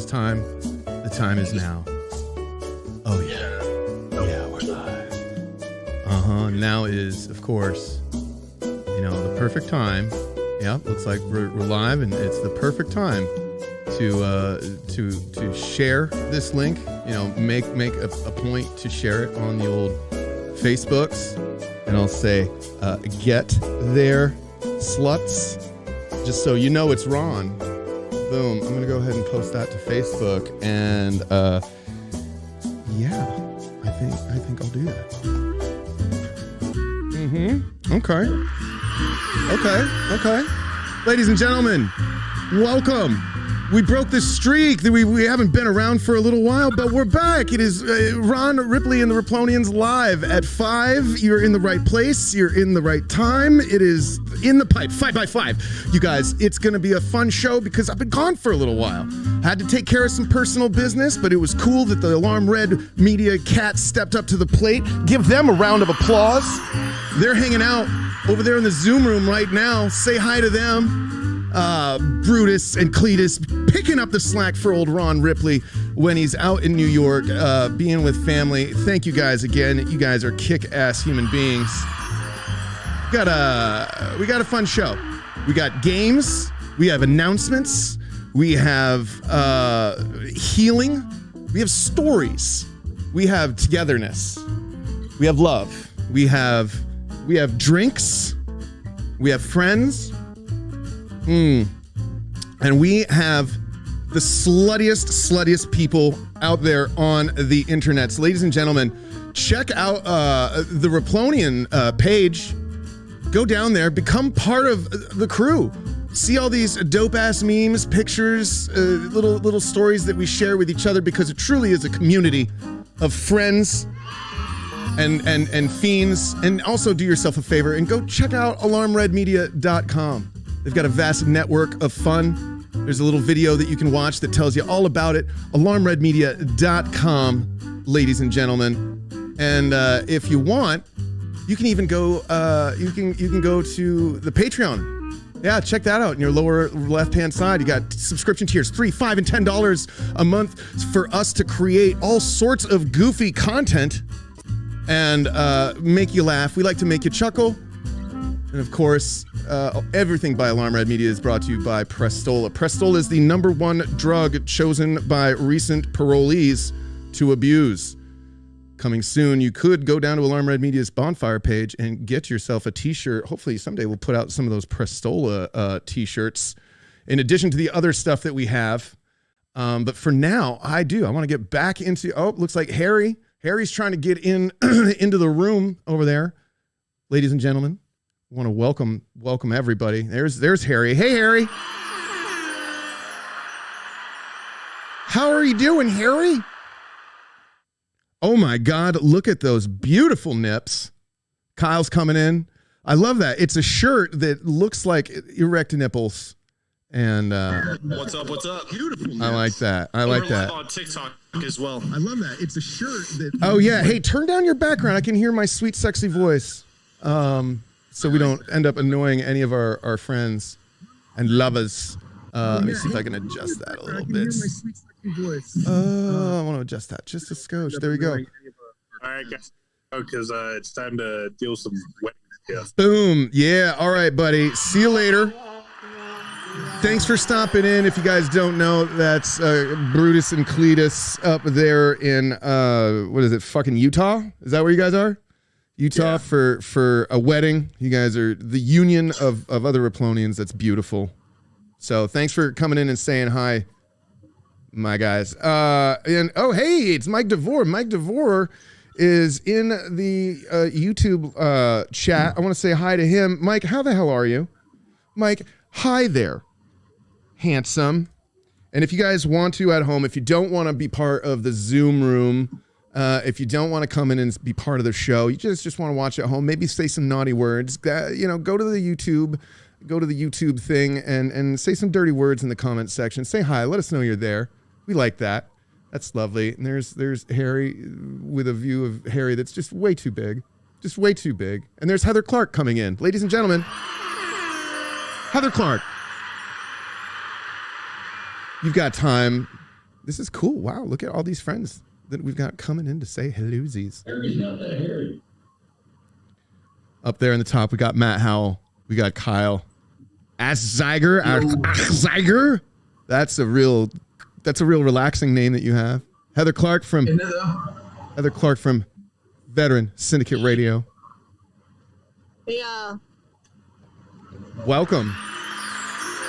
time. The time is now. Oh, yeah. Yeah, we're live. Now is, of course, the perfect time. Yeah, looks like we're live, and it's the perfect time to share this link. Make a point to share it on the old Facebooks, and I'll say, get there, sluts. Just so you know it's Ron. Boom. I'm gonna go ahead and post that to Facebook, and yeah, I think I'll do that. Okay. Ladies and gentlemen, welcome. We broke the streak. We haven't been around for a little while, but we're back. It is Ron Ripley and the Riplonians live at 5. You're in the right place. You're in the right time. It is in the pipe, 5 by 5. You guys, it's going to be a fun show because I've been gone for a little while. Had to take care of some personal business, but it was cool that the Alarm Red Media cats stepped up to the plate. Give them a round of applause. They're hanging out over there in the Zoom room right now. Say hi to them. Brutus and Cletus picking up the slack for old Ron Ripley when he's out in New York, being with family. Thank you guys again. You guys are kick-ass human beings. We got a fun show. We got games. We have announcements. We have healing. We have stories. We have togetherness. We have love. We have drinks. We have friends. And we have the sluttiest people out there on the internet. So, ladies and gentlemen, check out the Riplonian page. Go down there, become part of the crew. See all these dope-ass memes, pictures, little stories that we share with each other, because it truly is a community of friends and fiends. And also do yourself a favor and go check out alarmredmedia.com. They've got a vast network of fun. There's a little video that you can watch that tells you all about it. alarmredmedia.com, ladies and gentlemen. And if you want, you can even go. You can go to the Patreon. Yeah, check that out in your lower left-hand side. You got subscription tiers, $3, $5, and $10 a month for us to create all sorts of goofy content and make you laugh. We like to make you chuckle. And of course, everything by Alarm Red Media is brought to you by Prestola. Prestola is the #1 drug chosen by recent parolees to abuse. Coming soon, you could go down to Alarm Red Media's bonfire page and get yourself a t-shirt. Hopefully someday we'll put out some of those Prestola t-shirts in addition to the other stuff that we have. But for now, I want to get back into, looks like Harry. Harry's trying to get in into the room over there. Ladies and gentlemen, I want to welcome everybody. There's Harry. Hey, Harry. How are you doing, Harry? Oh my God, look at those beautiful nips. Kyle's coming in. I love that. It's a shirt that looks like erect nipples. And what's up? Beautiful nips. I like that. I like that. On TikTok as well. I love that. It's a shirt that. Oh yeah. Hey, turn down your background. I can hear my sweet, sexy voice. So we don't end up annoying any of our friends and lovers. Let me see if I can adjust that a little bit. I want to adjust that just a skosh. There we go. All right, guys. Because it's time to deal with some wedding stuff. Boom. Yeah. All right, buddy. See you later. Thanks for stopping in. If you guys don't know, that's Brutus and Cletus up there in, what is it, fucking Utah? Is that where you guys are? Utah, yeah. for a wedding. You guys are the union of other Riplonians. That's beautiful. So thanks for coming in and saying hi, my guys. And hey, it's Mike DeVore. Mike DeVore is in the YouTube chat. I want to say hi to him. Mike, how the hell are you? Mike, hi there, handsome. And if you guys want to at home, if you don't want to be part of the Zoom room, if you don't want to come in and be part of the show, you just want to watch at home, maybe say some naughty words, go to the YouTube thing and say some dirty words in the comment section. Say hi. Let us know you're there. We like that. That's lovely. And there's Harry with a view of Harry that's just way too big. Just way too big. And there's Heather Clark coming in. Ladies and gentlemen, Heather Clark. You've got time. This is cool. Wow, look at all these friends that we've got coming in to say hellozies. Harry's not that hairy. Up there in the top, we got Matt Howell. We got Kyle. Zeiger. Zeiger. That's a real relaxing name that you have. Heather Clark from Veteran Syndicate Radio. Yeah. Welcome.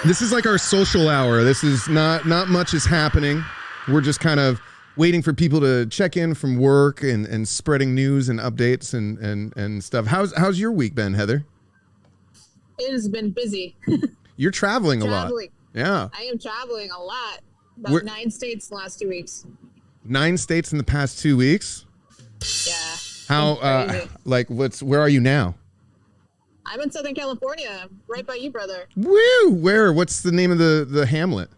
This is like our social hour. This is not much is happening. We're just kind of waiting for people to check in from work and spreading news and updates and stuff. How's your week been, Heather? It has been busy. You're traveling a lot. Yeah. I am traveling a lot. About 9 states in the last 2 weeks. 9 states in the past 2 weeks? Yeah. How, where are you now? I'm in Southern California, right by you, brother. Woo! Where? What's the name of the hamlet?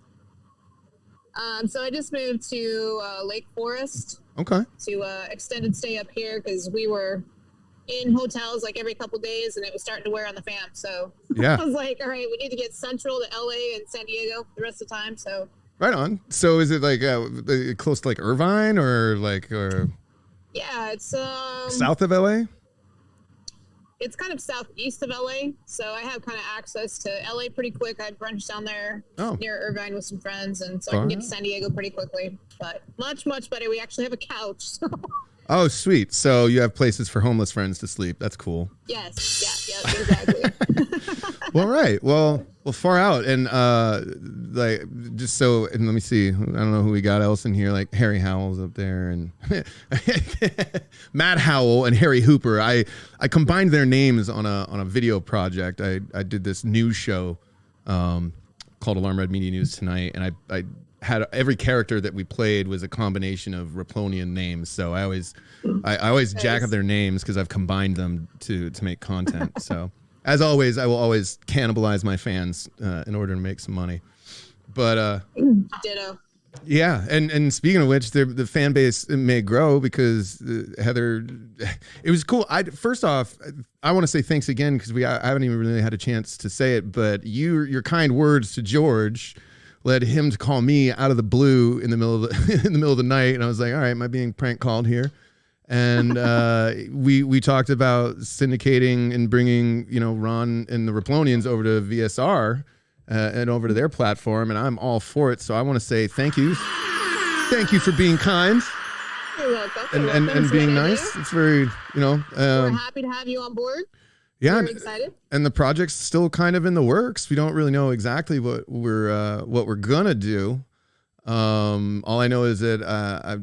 So I just moved to Lake Forest. Okay. To extended stay up here because we were in hotels like every couple days and it was starting to wear on the fam. So yeah. I was like, all right, we need to get central to LA and San Diego the rest of the time. So right on. So is it like close to like Irvine or? Yeah, it's south of LA. It's kind of southeast of LA, so I have kind of access to LA pretty quick. I had brunch down there near Irvine with some friends, and so I can get to San Diego pretty quickly. But much better. We actually have a couch. So. Oh, sweet. So you have places for homeless friends to sleep. That's cool. Yes. Yeah, exactly. Well, right. Well, far out. And just so, and let me see. I don't know who we got else in here. Like Harry Howell's up there and Matt Howell and Harry Hooper. I combined their names on a video project. I did this news show called Alarm Red Media News Tonight. And I had every character that we played was a combination of Riplonian names. So I always jack up their names because I've combined them to make content. So as always, I will always cannibalize my fans in order to make some money. But ditto. Yeah, and speaking of which, the fan base may grow because Heather, it was cool. First off, I want to say thanks again because I haven't even really had a chance to say it, but your kind words to George led him to call me out of the blue in the middle of the night, and I was like, all right, am I being prank called here? And we talked about syndicating and bringing Ron and the Riplonians over to VSR and over to their platform, and I'm all for it. So I want to say thank you for being kind. You're welcome. And being nice. It's very we're happy to have you on board. Yeah, very excited. And the project's still kind of in the works. We don't really know exactly what we're gonna do. All I know is that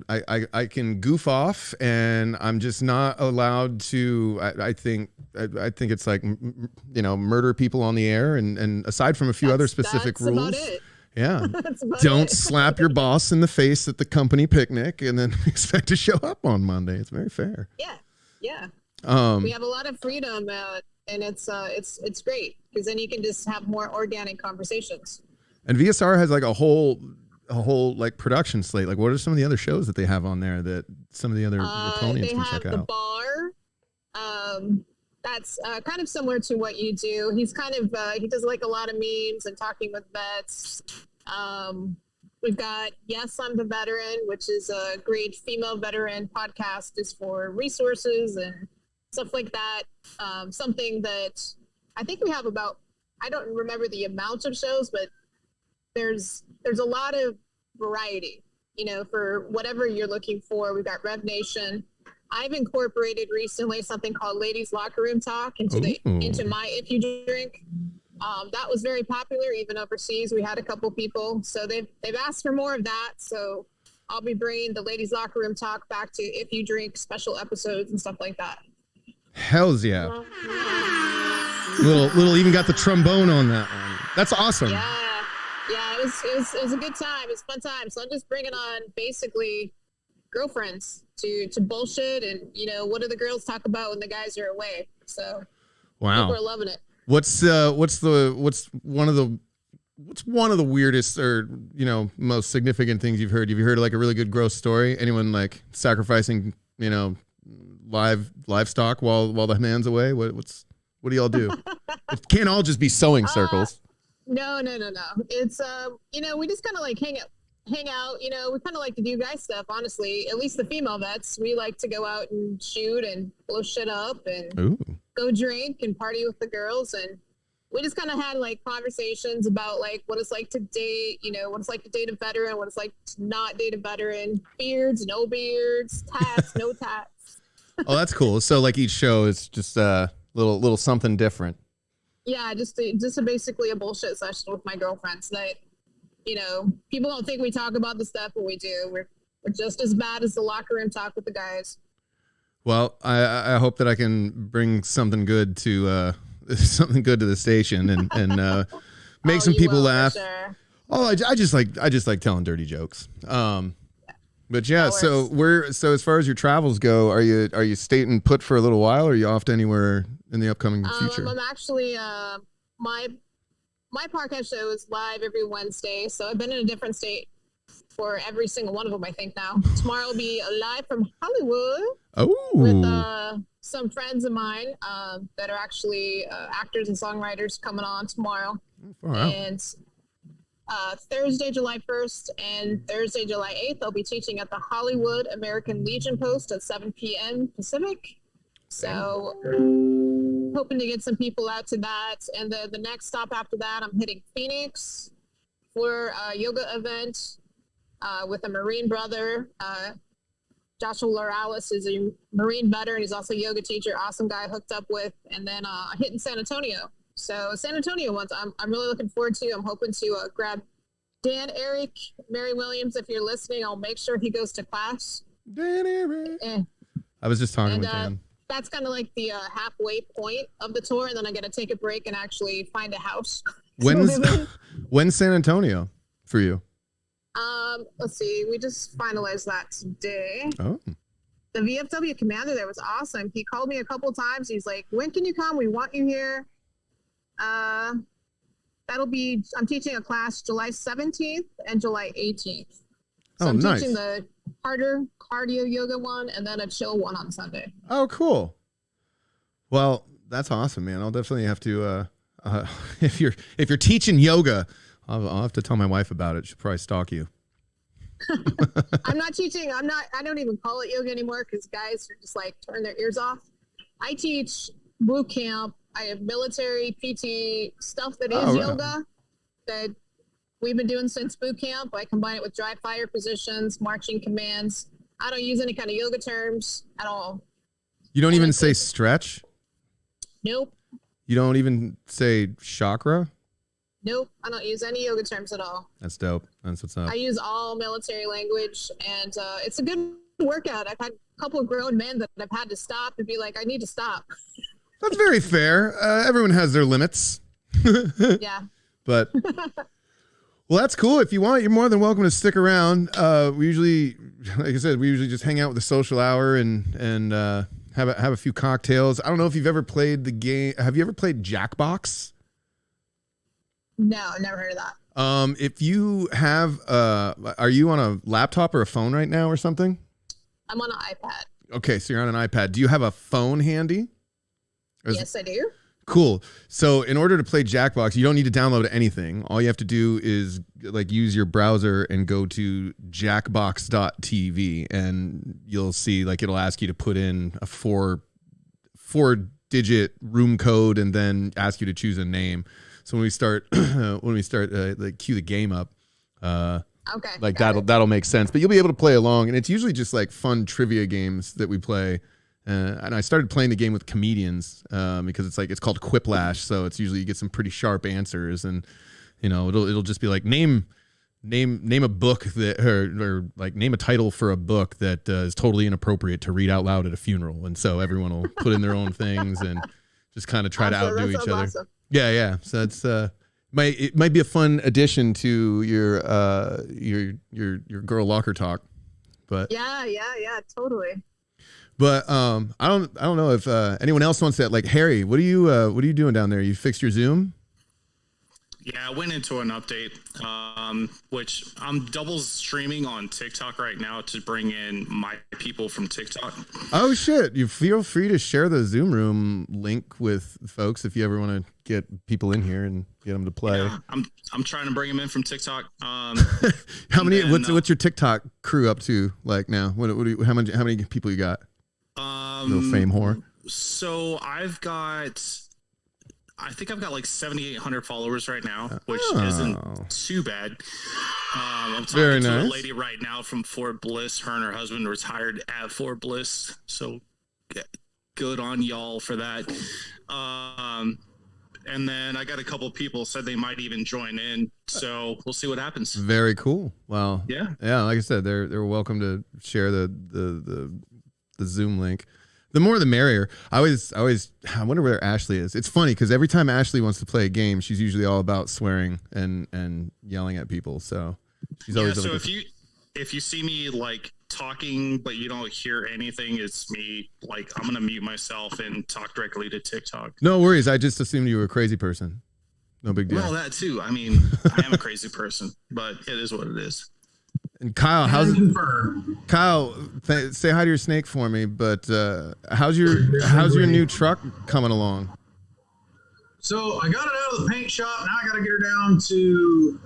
I can goof off, and I'm just not allowed to. I think it's like murder people on the air, and aside from a few other specific rules. About it. Yeah, don't slap your boss in the face at the company picnic, and then expect to show up on Monday. It's very fair. Yeah. We have a lot of freedom, and it's great because then you can just have more organic conversations. And VSR has like a whole like production slate. Like, what are some of the other shows that they have on there that some of the other Riplonians can check out? They have The Bar. That's kind of similar to what you do. He's kind of he does like a lot of memes and talking with vets. We've got Yes, I'm the Veteran, which is a great female veteran podcast. Is for resources and stuff like that. Something that I think we have about, I don't remember the amount of shows, but there's a lot of variety, for whatever you're looking for. We've got Rev Nation. I've incorporated recently something called Ladies Locker Room Talk into my If You Drink. That was very popular, even overseas. We had a couple people, so they've asked for more of that. So I'll be bringing the Ladies Locker Room Talk back to If You Drink special episodes and stuff like that. Hells yeah! Little even got the trombone on that one. That's awesome. Yeah, it was a good time. It's a fun time. So I'm just bringing on basically girlfriends to bullshit and what do the girls talk about when the guys are away. So wow, people are loving it. What's one of the weirdest or most significant things you've heard? Have you heard like a really good gross story? Anyone like sacrificing livestock while the man's away? What do y'all do? It can't all just be sewing circles. No. It's we just kind of like hang hang out. You know, we kind of like to do guy stuff, honestly. At least the female vets. We like to go out and shoot and blow shit up and Ooh. go drink and party with the girls. And we just kind of had like conversations about like what it's like to date, you know, what it's like to date a veteran, what it's like to not date a veteran, beards, no beards, tats, no tats. Oh, that's cool. So like each show is just a little something different. Yeah, just basically a bullshit session with my girlfriends that, you know, people don't think we talk about the stuff, but we do. We're just as bad as the locker room talk with the guys. Well, I hope that I can bring something good to the station and make some people laugh. Sure. Oh, I just like telling dirty jokes. But yeah, so as far as your travels go, are you staying put for a little while, or are you off to anywhere in the upcoming future? I'm actually my podcast show is live every Wednesday, so I've been in a different state for every single one of them, I think now. Tomorrow will be live from Hollywood. Oh. With some friends of mine that are actually actors and songwriters coming on tomorrow. And Thursday, July 1st and Thursday, July 8th, I'll be teaching at the Hollywood American Legion Post at 7 p.m. Pacific. So hoping to get some people out to that. And the next stop after that, I'm hitting Phoenix for a yoga event with a Marine brother. Joshua Loralis is a Marine veteran. He's also a yoga teacher. Awesome guy hooked up with. And then hitting San Antonio. So San Antonio ones I'm really looking forward to. I'm hoping to grab Dan, Eric, Mary Williams. If you're listening, I'll make sure he goes to class. Dan, Eric. I was just talking with Dan. That's kind of like the halfway point of the tour. And then I got to take a break and actually find a house. When's San Antonio for you? Let's see. We just finalized that today. Oh. The VFW commander there was awesome. He called me a couple times. He's like, when can you come? We want you here. I'm teaching a class July 17th and July 18th. So I'm teaching the harder cardio yoga one and then a chill one on Sunday. Oh, cool. Well, that's awesome, man. I'll definitely have to, if you're teaching yoga, I'll have to tell my wife about it. She'll probably stalk you. I'm not teaching. I don't even call it yoga anymore because guys are just like turn their ears off. I teach boot camp. I have military PT stuff that is yoga that we've been doing since boot camp. I combine it with dry fire positions, marching commands. I don't use any kind of yoga terms at all. You don't even say stretch? Nope. You don't even say chakra? Nope. I don't use any yoga terms at all. That's dope. That's what's up. I use all military language, and it's a good workout. I've had a couple of grown men that I've had to stop and be like, I need to stop. That's very fair. Everyone has their limits. Yeah. But, well, that's cool. If you want, you're more than welcome to stick around. We usually, like I said, just hang out with the social hour and have a few cocktails. I don't know if you've ever played the game. Have you ever played Jackbox? No, never heard of that. If you have, are you on a laptop or a phone right now or something? I'm on an iPad. Okay, so you're on an iPad. Do you have a phone handy? Yes, I do. Cool. So in order to play Jackbox, you don't need to download anything. All you have to do is like use your browser and go to jackbox.tv, and you'll see like it'll ask you to put in a four-digit room code and then ask you to choose a name. So when we start like cue the game up, okay, like that'll make sense. But you'll be able to play along, and it's usually just like fun trivia games that we play. And I started playing the game with comedians because it's called Quiplash, so it's usually you get some pretty sharp answers, and you know it'll just be like name a book that or like name a title for a book that is totally inappropriate to read out loud at a funeral, and so everyone will put in their own things and just kind of try to outdo each other. Awesome. Yeah. So it's it might be a fun addition to your girl locker talk, but yeah, totally. But I don't know if anyone else wants that. Like Harry, what are you doing down there? You fixed your Zoom? Yeah, I went into an update, which I'm double streaming on TikTok right now to bring in my people from TikTok. Oh shit! You feel free to share the Zoom room link with folks if you ever want to get people in here and get them to play. Yeah, I'm trying to bring them in from TikTok. How many? What's your TikTok crew up to like now? How many people you got? Little fame whore. So I think I've got like 7,800 followers right now, which isn't too bad. I'm talking to a lady right now from Fort Bliss. Her and her husband retired at Fort Bliss. So good on y'all for that. And then I got a couple people said they might even join in. So we'll see what happens. Very cool. Well, yeah. Like I said, they're welcome to share the Zoom link. The more the merrier. I wonder where Ashley is. It's funny because every time Ashley wants to play a game, she's usually all about swearing and yelling at people. So she's always. So if you see me like talking but you don't hear anything, it's me. Like I'm gonna mute myself and talk directly to TikTok. No worries. I just assumed you were a crazy person. No big deal. Well, that too. I mean, I am a crazy person, but it is what it is. And Kyle, say hi to your snake for me. But how's your new truck coming along? So I got it out of the paint shop. Now I got to get her down to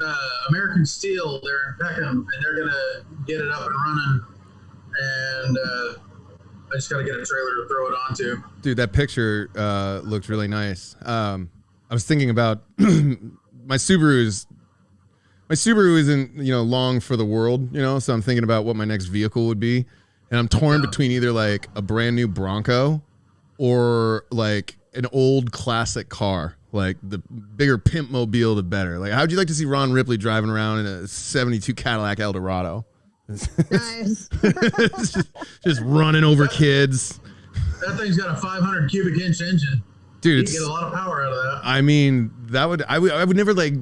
American Steel there in Peckham, and they're gonna get it up and running. And I just got to get a trailer to throw it onto. Dude, that picture looked really nice. I was thinking about my Subaru isn't, long for the world, so I'm thinking about what my next vehicle would be. And I'm torn between either like a brand new Bronco or like an old classic car. Like the bigger pimp mobile, the better. Like, how'd you like to see Ron Ripley driving around in a 72 Cadillac Eldorado? Nice. just running over kids. That thing's got a 500 cubic inch engine. Dude, you get a lot of power out of that. I mean, I would never like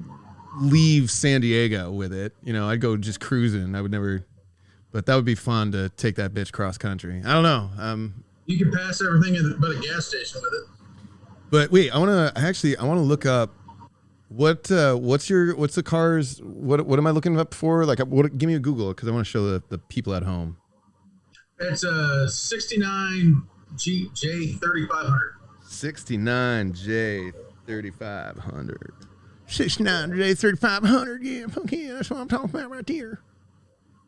leave San Diego with it. I'd go just cruising. I would never, but that would be fun to take that bitch cross country. I don't know. You can pass everything but a gas station with it. But wait, I want to look up what's the car's, what am I looking up for? Like, give me a Google because I want to show the people at home. It's a 69 J3500. 69 J3500. 69 J3500. Yeah, okay, that's what I'm talking about right there.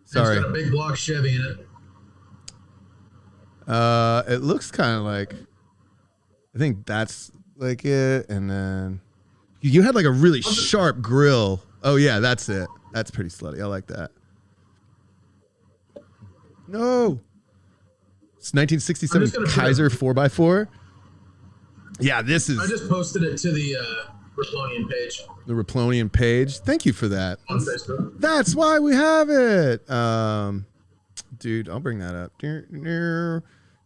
Sorry. It's got a big block Chevy in it. It looks kind of like, I think that's like it, and then you had like a really sharp grill. Oh yeah, that's it. That's pretty slutty. I like that. No, it's 1967 Kaiser 4x4. Yeah, this is. I just posted it to the Riplonian page. The Riplonian page. Thank you for that. On Facebook. That's why we have it. Dude, I'll bring that up.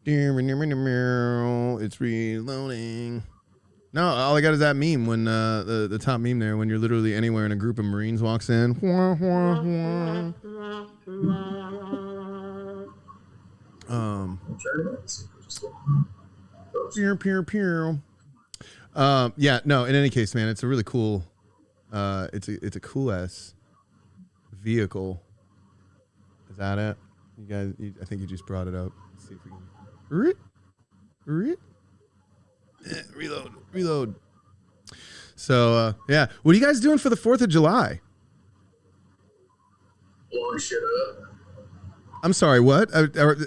It's reloading. No, all I got is that meme when the top meme there when you're literally anywhere and a group of Marines walks in. Yeah, no, in any case, man, it's a really cool it's a cool ass vehicle. Is that it? You guys, I think you just brought it up. Let's see if we can reload. So yeah, what are you guys doing for the 4th of July? Blowing shit up. I'm sorry, what?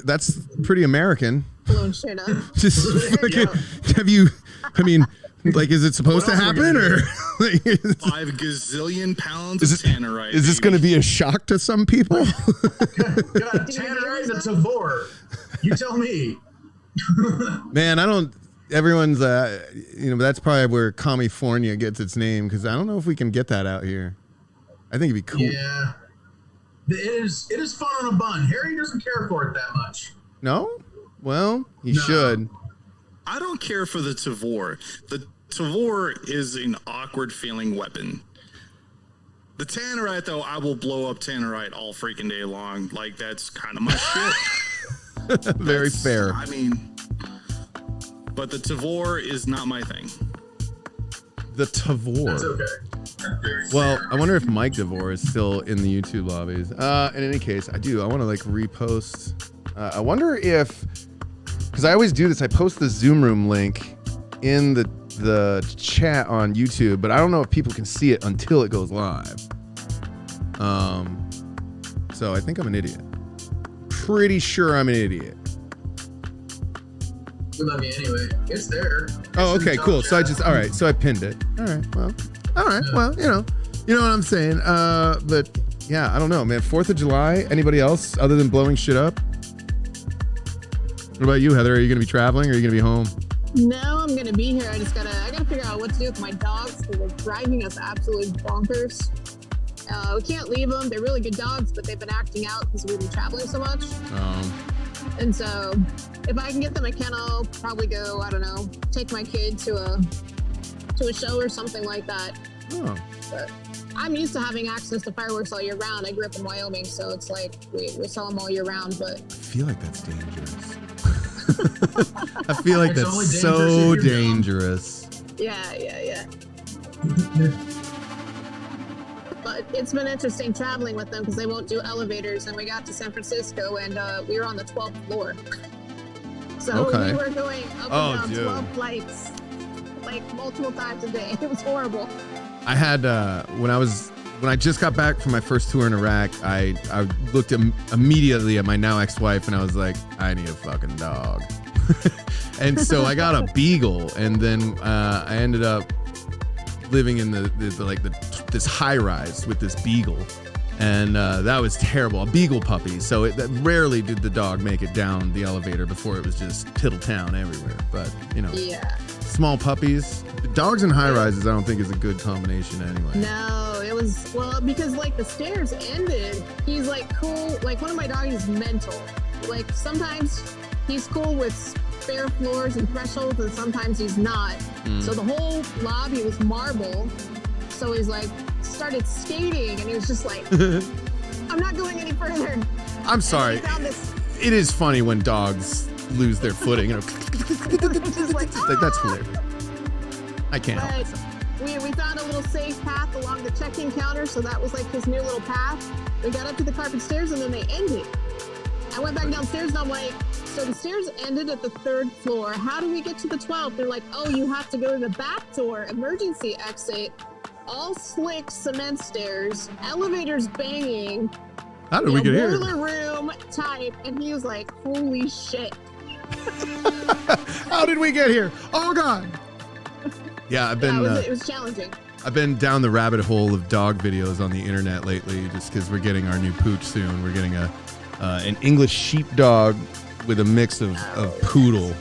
That's pretty American. Blowing shit up. Just fucking, have you? I mean, like, is it supposed to happen or? 5 gazillion pounds of tannerite. Is this going to be a shock to some people? Got tannerite and a Tavor. You tell me. Man, I don't. Everyone's, that's probably where California gets its name because I don't know if we can get that out here. I think it'd be cool. Yeah, it is fun on a bun. Harry doesn't care for it that much. No, well, he should. I don't care for the Tavor. The Tavor is an awkward feeling weapon. The tannerite, though, I will blow up tannerite all freaking day long. Like, that's kind of my shit. Very fair. I mean, but the Tavor is not my thing. The Tavor. That's okay. Well, I wonder if Mike DeVore is still in the YouTube lobbies. In any case, I want to like repost. I wonder if, because I always do this, I post the Zoom room link in the chat on YouTube, but I don't know if people can see it until it goes live. So I think I'm an idiot. Pretty sure I'm an idiot. We love you anyway. It's there. Oh, okay, cool. So I pinned it. All right, well, you know what I'm saying. But yeah, I don't know, man. 4th of July, anybody else other than blowing shit up? What about you, Heather? Are you gonna be traveling or are you gonna be home? No, I'm gonna be here. I gotta figure out what to do with my dogs because they're driving us absolutely bonkers. We can't leave them. They're really good dogs, but they've been acting out because we've been traveling so much. And so if I can get them a kennel, probably go, I don't know, take my kid to a show or something like that. Oh. But I'm used to having access to fireworks all year round. I grew up in Wyoming, so it's like we sell them all year round, but I feel like that's dangerous. I feel like It's that's only dangerous so if you're dangerous. yeah. But it's been interesting traveling with them because they won't do elevators, and we got to San Francisco and we were on the 12th floor. So Okay. we were going up Oh, and down dude. 12 flights, like multiple times a day. It was horrible. I had when I just got back from my first tour in Iraq, I looked immediately at my now ex-wife and I was like, I need a fucking dog. And so I got a beagle, and then I ended up living in this high rise with this beagle, and that was terrible. A beagle puppy. So rarely did the dog make it down the elevator before it was just piddle town everywhere. But you know, Yeah. small puppies, dogs and high rises, I don't think is a good combination anyway. No, it was, well, because like the stairs ended, he's like cool. Like one of my dogs is mental. Like sometimes he's cool with spare floors and thresholds, and sometimes he's not. So the whole lobby was marble. So he's like started skating, and he was just like, I'm not going any further. I'm sorry. And he found this, It is funny when dogs lose their footing. You know, just like, that's hilarious. I can't help but myself. we found a little safe path along the check-in counter, so that was like his new little path. We got up to the carpet stairs, and then they ended. I went back downstairs, and I'm like, so the stairs ended at the 3rd floor. How do we get to the 12th? They're like, oh, you have to go to the back door, emergency exit, all slick cement stairs, elevators banging. How did we get here? Boiler room type, and he was like, holy shit. How did we get here? Oh God. Yeah, It was challenging. I've been down the rabbit hole of dog videos on the internet lately, just because we're getting our new pooch soon. We're getting an English sheepdog with a mix of poodle.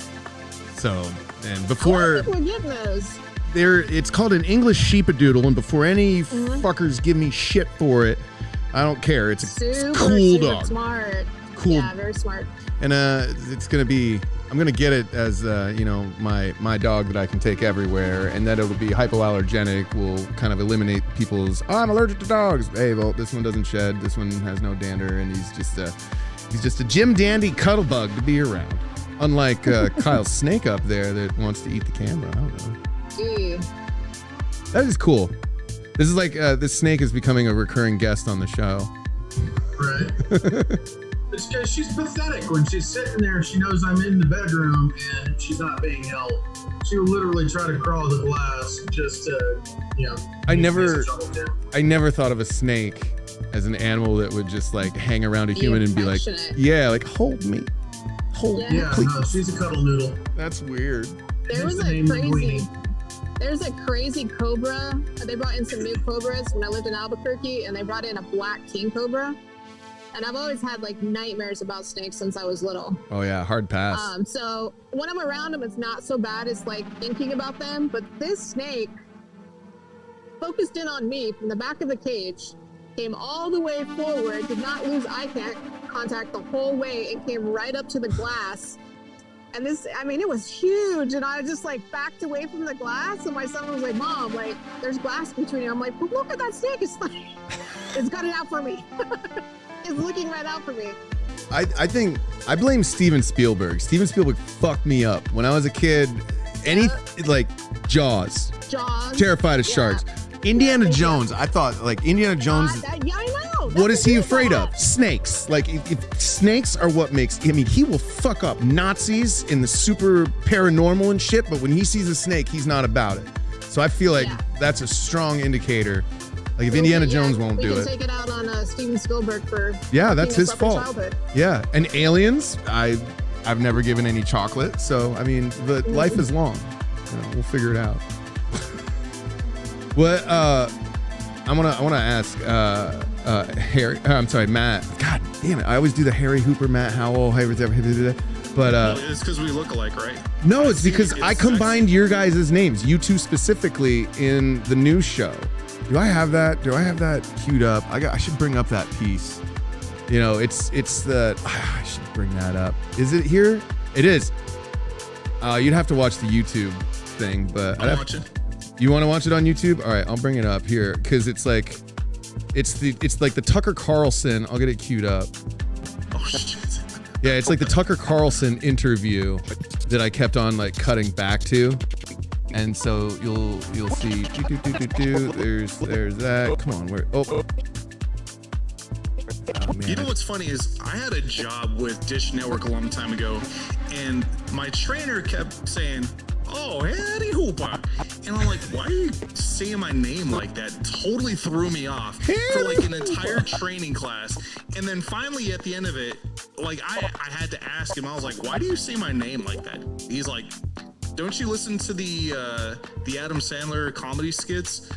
So, and before People are getting those. it's called an English sheepadoodle, and before any fuckers give me shit for it, I don't care. It's a cool dog. Smart. Cool. Yeah, very smart. And it's gonna be, I'm gonna get it as my dog that I can take everywhere, and that it will be hypoallergenic, will kind of eliminate people's, I'm allergic to dogs. Hey, well, this one doesn't shed, this one has no dander, and he's just a Jim Dandy cuddle bug to be around. Unlike Kyle Snake up there that wants to eat the camera. I don't know. Gee. That is cool. This is like this snake is becoming a recurring guest on the show. Right. It's because she's pathetic when she's sitting there. She knows I'm in the bedroom and she's not being held. She will literally try to crawl the glass just to, I never thought of a snake as an animal that would just like hang around a human and be like, yeah, like hold me, Yeah, please. no, she's a cuddle noodle. That's weird. There's a crazy cobra. They brought in some new cobras when I lived in Albuquerque, and they brought in a black king cobra. And I've always had like nightmares about snakes since I was little. Oh yeah, hard pass. So when I'm around them, it's not so bad as like thinking about them. But this snake focused in on me from the back of the cage, came all the way forward, did not lose eye contact the whole way, and came right up to the glass. And it was huge, and I just like backed away from the glass, and my son was like, Mom, like there's glass between you. I'm like, but look at that snake, it's like, it's got it out for me. It's looking right out for me. I think I blame Steven Spielberg. Steven Spielberg fucked me up when I was a kid. Like Jaws. Jaws. Terrified of sharks. Indiana Jones. I thought like Indiana Jones. Yeah, I know. What is he afraid of? Snakes. Like if snakes are what makes. I mean, he will fuck up Nazis in the super paranormal and shit. But when he sees a snake, he's not about it. So I feel like that's a strong indicator. Like if Indiana Jones won't do it. We can take it out on Steven Spielberg for. Yeah, that's his fault. Childhood. Yeah, and aliens. I've never given any chocolate. So I mean, but life is long. You know, we'll figure it out. What I want to ask Harry. I'm sorry, Matt. God damn it! I always do the Harry Hooper, Matt Howell, but it's because we look alike, right? No, it's because I combined your guys' names, you two specifically, in the news show. Do I have that? Do I have that queued up? I should bring up that piece. You know, it's the. I should bring that up. Is it here? It is. You'd have to watch the YouTube thing, but I'll watch it. You want to watch it on YouTube? All right, I'll bring it up here because it's like the Tucker Carlson. I'll get it queued up. Oh shit. Yeah, it's like the Tucker Carlson interview that I kept on like cutting back to, and so you'll see. There's that. Come on, where? Oh man. You know what's funny is I had a job with Dish Network a long time ago, and my trainer kept saying, "Oh, Eddie Hooper," and I'm like, "Why are you saying my name like that?" Totally threw me off for like an entire training class. And then finally at the end of it, like I had to ask him. I was like, "Why do you say my name like that?" He's like, "Don't you listen to the Adam Sandler comedy skits?"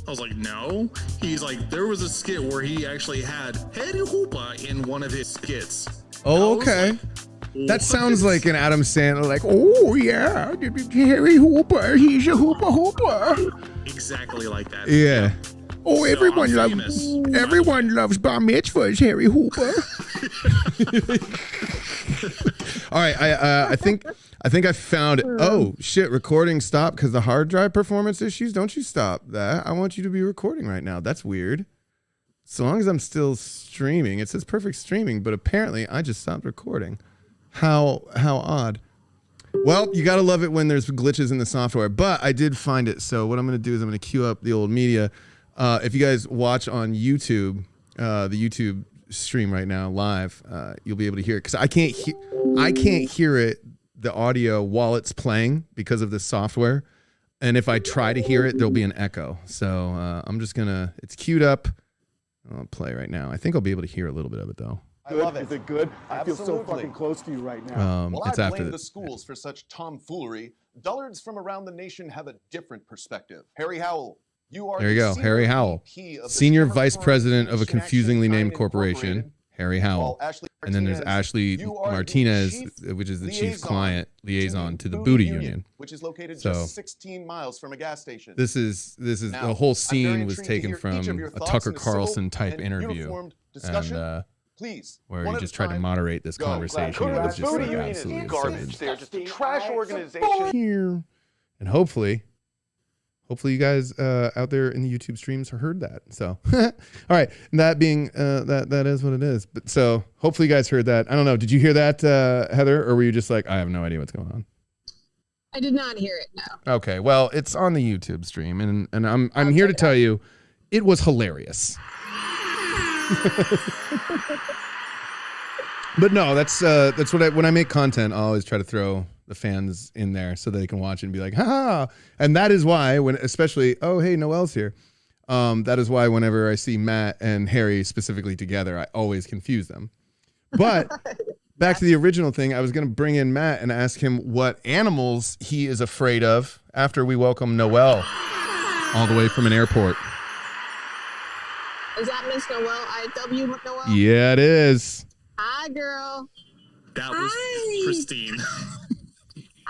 I was like, "No." He's like, "There was a skit where he actually had Eddie Hooper in one of his skits." Oh, okay. That sounds like an Adam Sandler, like, "Oh yeah, Harry Hooper, he's a hooper." Exactly like that. Yeah. Oh, so everyone loves bar mitzvahs, Harry Hooper. All right, I think I found it. Oh shit, recording stopped because the hard drive performance issues. Don't you stop that? I want you to be recording right now. That's weird. So long as I'm still streaming, it says perfect streaming, but apparently I just stopped recording. How odd. Well, you gotta love it when there's glitches in the software, but I did find it. So what I'm gonna do is I'm gonna queue up the old media. If you guys watch on YouTube, the YouTube stream right now live, you'll be able to hear it because I can't hear it, the audio while it's playing because of the software. And if I try to hear it, there'll be an echo. So I'm just gonna. It's queued up. I'll play right now. I think I'll be able to hear a little bit of it though. I love it. Is it good? I feel so fucking close to you right now. Well, It's I after blame the schools for such tomfoolery. Dullards from around the nation have a different perspective. Harry Howell, you are there you go. Harry Howell, Senior Vice President of a confusingly named corporation. Harry Howell. And then there's Ashley Martinez, which is the chief client liaison to the Booty Union, which is located just 16 miles from a gas station. This is now, the whole scene was taken from a Tucker Carlson type interview, and please, where he just tried to moderate this conversation. It was just like absolutely garbage. They're just a trash organization. Here, and hopefully you guys out there in the YouTube streams heard that. So, all right. That being that is what it is. But so hopefully you guys heard that. I don't know. Did you hear that, Heather, or were you just like, I have no idea what's going on? I did not hear it. No. Okay. Well, it's on the YouTube stream, and I'm here to tell you, it was hilarious. But no, that's what when I make content, I always try to throw the fans in there so they can watch it and be like, ha. And that is why especially, oh, hey, Noel's here. That is why whenever I see Matt and Harry specifically together, I always confuse them. But back to the original thing, I was going to bring in Matt and ask him what animals he is afraid of after we welcome Noel all the way from an airport. Is that Miss Noel? IW Noel? Yeah, it is. Hi, girl. That was Christine.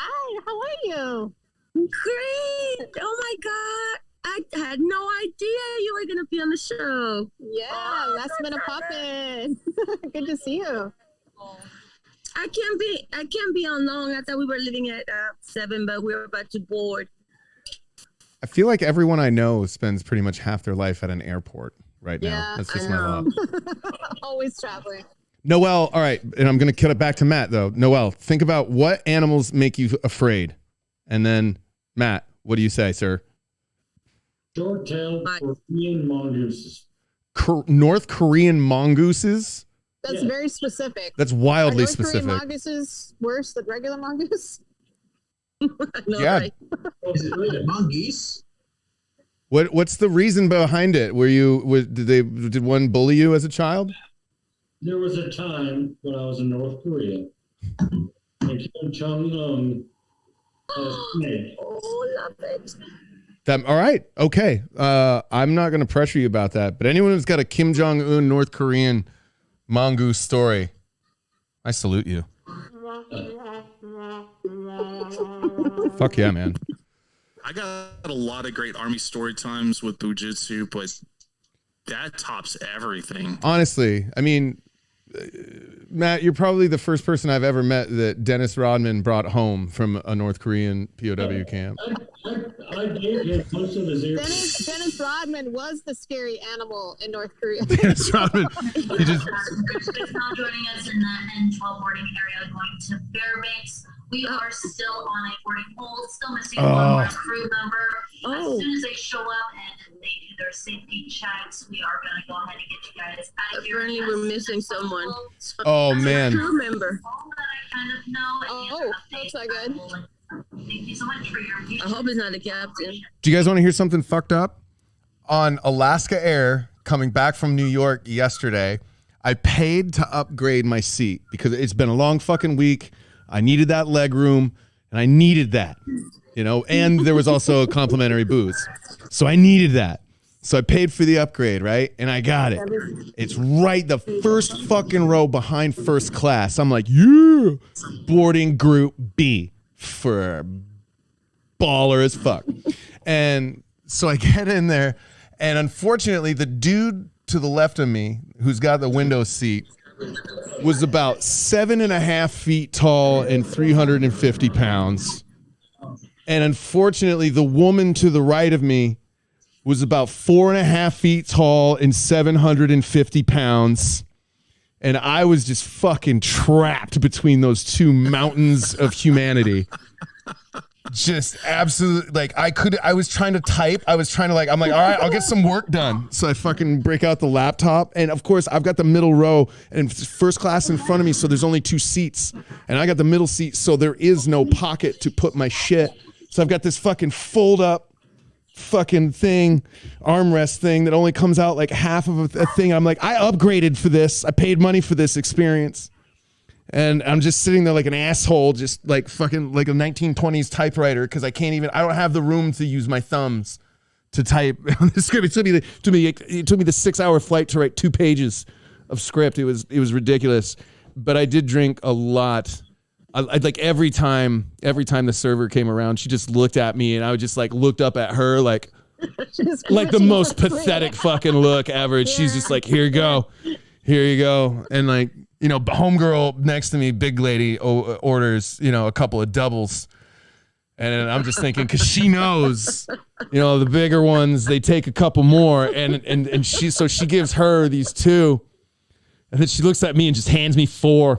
Hi, how are you? Great. Oh my God. I had no idea you were going to be on the show. Yeah, that's been a poppin'. Good to see you. I can't be on long. I thought we were leaving at 7, but we were about to board. I feel like everyone I know spends pretty much half their life at an airport right now. That's just my law. Always traveling. Noel, all right, and I'm going to kill it back to Matt, though. Noel, think about what animals make you afraid. And then, Matt, what do you say, sir? Short-tailed Korean mongooses. North Korean mongooses? That's very specific. That's wildly North specific. Korean mongooses worse than regular mongoose? Yeah. Is it really mongoose? What's the reason behind it? Did one bully you as a child? There was a time when I was in North Korea, and Kim Jong-un has snake. Oh, love it. All right. Okay. I'm not going to pressure you about that, but anyone who's got a Kim Jong-un North Korean mongoose story, I salute you. Fuck yeah, man. I got a lot of great Army story times with Bujitsu, but that tops everything. Honestly, I mean, Matt, you're probably the first person I've ever met that Dennis Rodman brought home from a North Korean POW camp. I gave him most of his ears. Dennis Rodman was the scary animal in North Korea. Dennis Rodman. He just... Is now joining us in the N12 boarding area going to Fairbanks. We are still on a boarding hold, still missing one more crew member. As soon as they show up and they do their safety checks, we are going to go ahead and get you guys out of here. Apparently we're missing someone. Oh, man. Crew member. All that I kind of know. Oh, that's not good. Thank you so much for your I hope it's not the captain. Do you guys want to hear something fucked up? On Alaska Air, coming back from New York yesterday, I paid to upgrade my seat because it's been a long fucking week. I needed that leg room, and I needed that, and there was also a complimentary booze. So I needed that. So I paid for the upgrade, right? And I got it. It's right the first fucking row behind first class. I'm like, yeah, boarding group B for baller as fuck. And so I get in there, and unfortunately, the dude to the left of me, who's got the window seat, was about 7.5 feet tall and 350 pounds. And unfortunately, the woman to the right of me was about 4.5 feet tall and 750 pounds. And I was just fucking trapped between those two mountains of humanity. Just absolutely, I was trying to type. I'm like, all right, I'll get some work done. So I fucking break out the laptop. And of course, I've got the middle row and first class in front of me. So there's only 2 seats. And I got the middle seat. So there is no pocket to put my shit. So I've got this fucking fold up fucking thing, armrest thing that only comes out like half of a thing. I'm like, I upgraded for this. I paid money for this experience. And I'm just sitting there like an asshole, just like fucking like a 1920s typewriter because I don't have the room to use my thumbs to type. It took me the 6-hour flight to write 2 pages of script. It was ridiculous. But I did drink a lot. I like every time the server came around, she just looked at me and I would just like looked up at her like the most pathetic fucking look ever. And she's just like, here you go. And like, homegirl next to me, big lady, orders, a couple of doubles. And I'm just thinking, because she knows, the bigger ones, they take a couple more. And she gives her these 2. And then she looks at me and just hands me 4.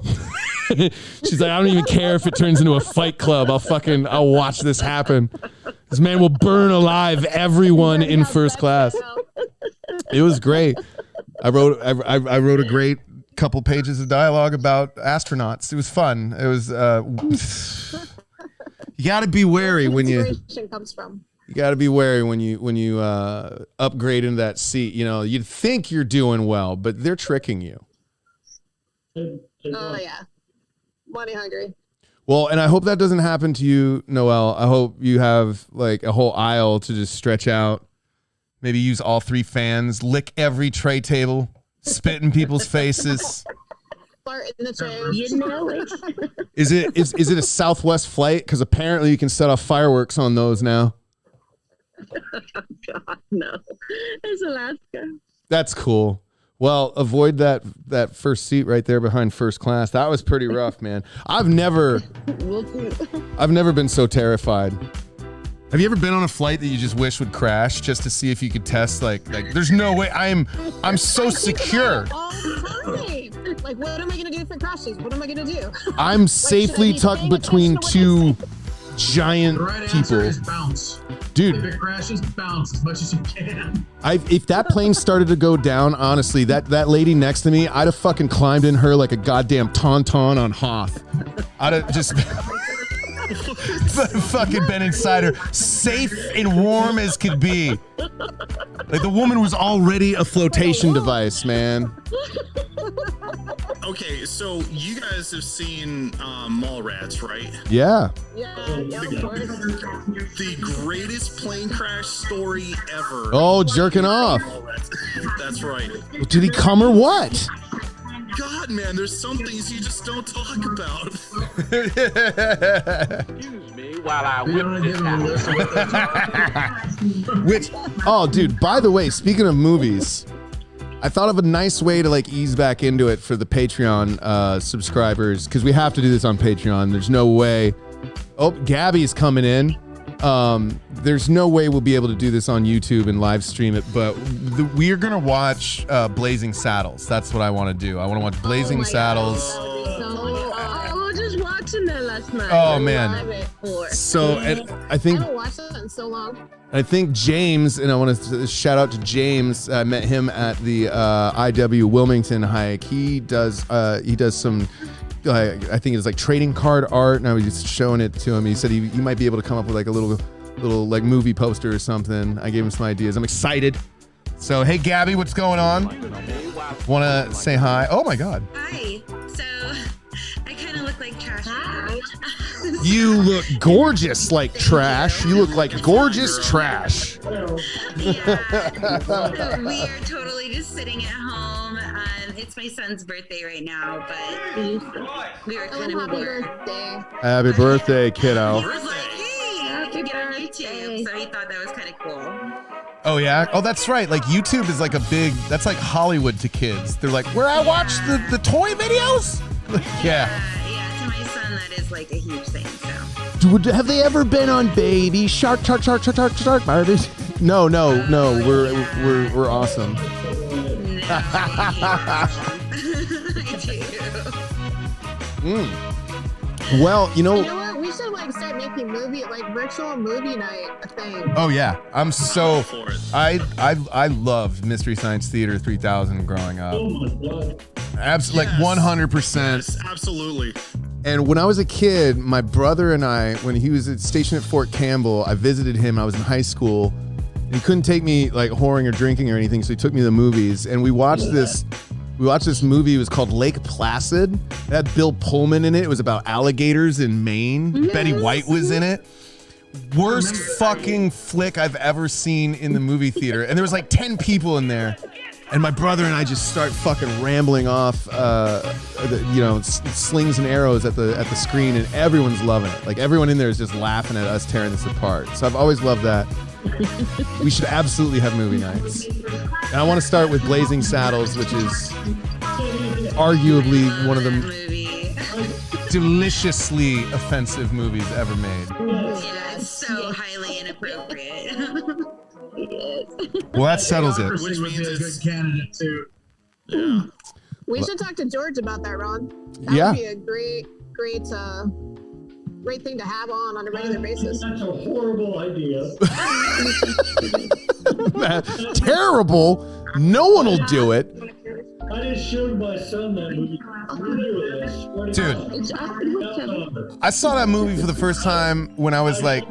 She's like, I don't even care if it turns into a fight club. I'll watch this happen. This man will burn alive everyone in first class. It was great. I wrote a great couple pages of dialogue about astronauts. It was fun. It was you got to be wary when you comes from. You got to be wary when you upgrade into that seat. You'd think you're doing well, but they're tricking you. Oh yeah, money hungry. Well, and I hope that doesn't happen to you, Noelle. I hope you have like a whole aisle to just stretch out. Maybe use all 3 fans, lick every tray table, spit in people's faces. Fart in the chairs. You know it. Is it a Southwest flight? Because apparently you can set off fireworks on those now. God, no. It's Alaska. That's cool. Well, avoid that first seat right there behind first class. That was pretty rough, man. I've never been so terrified. Have you ever been on a flight that you just wish would crash just to see if you could test like there's no way I'm so secure. All the time. Like, what am I gonna do if it crashes? What am I gonna do? I'm safely tucked between 2 giant The right people. answer is bounce. Dude. If it crashes, bounce as much as you can. If that plane started to go down, honestly, that lady next to me, I'd have fucking climbed in her like a goddamn tauntaun on Hoth. I'd have just fucking been inside her, safe and warm as could be. Like the woman was already a flotation device, man. Okay, so you guys have seen Mallrats, right? Yeah. Yeah, of course. The greatest plane crash story ever. Oh, jerking off. That's right. Did he come or what? God, man, there's some things you just don't talk about. Excuse me while I whip this out. Oh, dude, by the way, speaking of movies, I thought of a nice way to like ease back into it for the Patreon subscribers, because we have to do this on Patreon. There's no way. Oh, Gabby's coming in. There's no way we'll be able to do this on YouTube and live stream it, but we're gonna watch Blazing Saddles. That's what I want to do. I want to watch Blazing Saddles. I was just watching that last night. Oh man! So and I think I haven't watched it in so long. I think James, and I want to shout out to James. I met him at the IW Wilmington hike. He does some. I think it's like trading card art, and I was just showing it to him. He said he might be able to come up with like a little like movie poster or something. I gave him some ideas. I'm excited. So hey, Gabby, what's going on? Want to say hi? Oh my God. Hi. So I kind of look like trash. You look gorgeous like trash. You look like gorgeous trash. Yeah. So we are totally just sitting at home. It's my son's birthday right now, but we were kind of bored. Happy birthday, kiddo. He was like, hey, you get on YouTube. So he thought that was kind of cool. Oh yeah? Oh, that's right. Like YouTube is like that's like Hollywood to kids. They're like, where I watch the toy videos? Yeah. Yeah, to my son that is like a huge thing, so. Have they ever been on Baby Shark? No. We're awesome. Well, you know what? We should like start making virtual movie night a thing. Oh yeah, I'm so for it. I loved Mystery Science Theater 3000 growing up. Oh my God. Like 100%. Yes, absolutely. And when I was a kid, my brother and I, when he was stationed at Fort Campbell, I visited him. I was in high school. And he couldn't take me like whoring or drinking or anything, so he took me to the movies. And we watched this. We watched this movie. It was called Lake Placid. It had Bill Pullman in it. It was about alligators in Maine. Yes. Betty White was in it. Worst fucking flick I've ever seen in the movie theater. And there was like 10 people in there. And my brother and I just start fucking rambling off, slings and arrows at the screen, and everyone's loving it. Like everyone in there is just laughing at us tearing this apart. So I've always loved that. We should absolutely have movie nights. And I want to start with Blazing Saddles, which is arguably one of the deliciously offensive movies ever made. Yeah, it's so highly inappropriate. Well, that settles it. Which would be a good candidate too. Yeah. We should talk to George about that, Ron. That would be a great thing to have on a regular basis. That's a horrible idea. Terrible. No one will do it. I just showed my son that movie. Dude, I saw that movie for the first time when I was like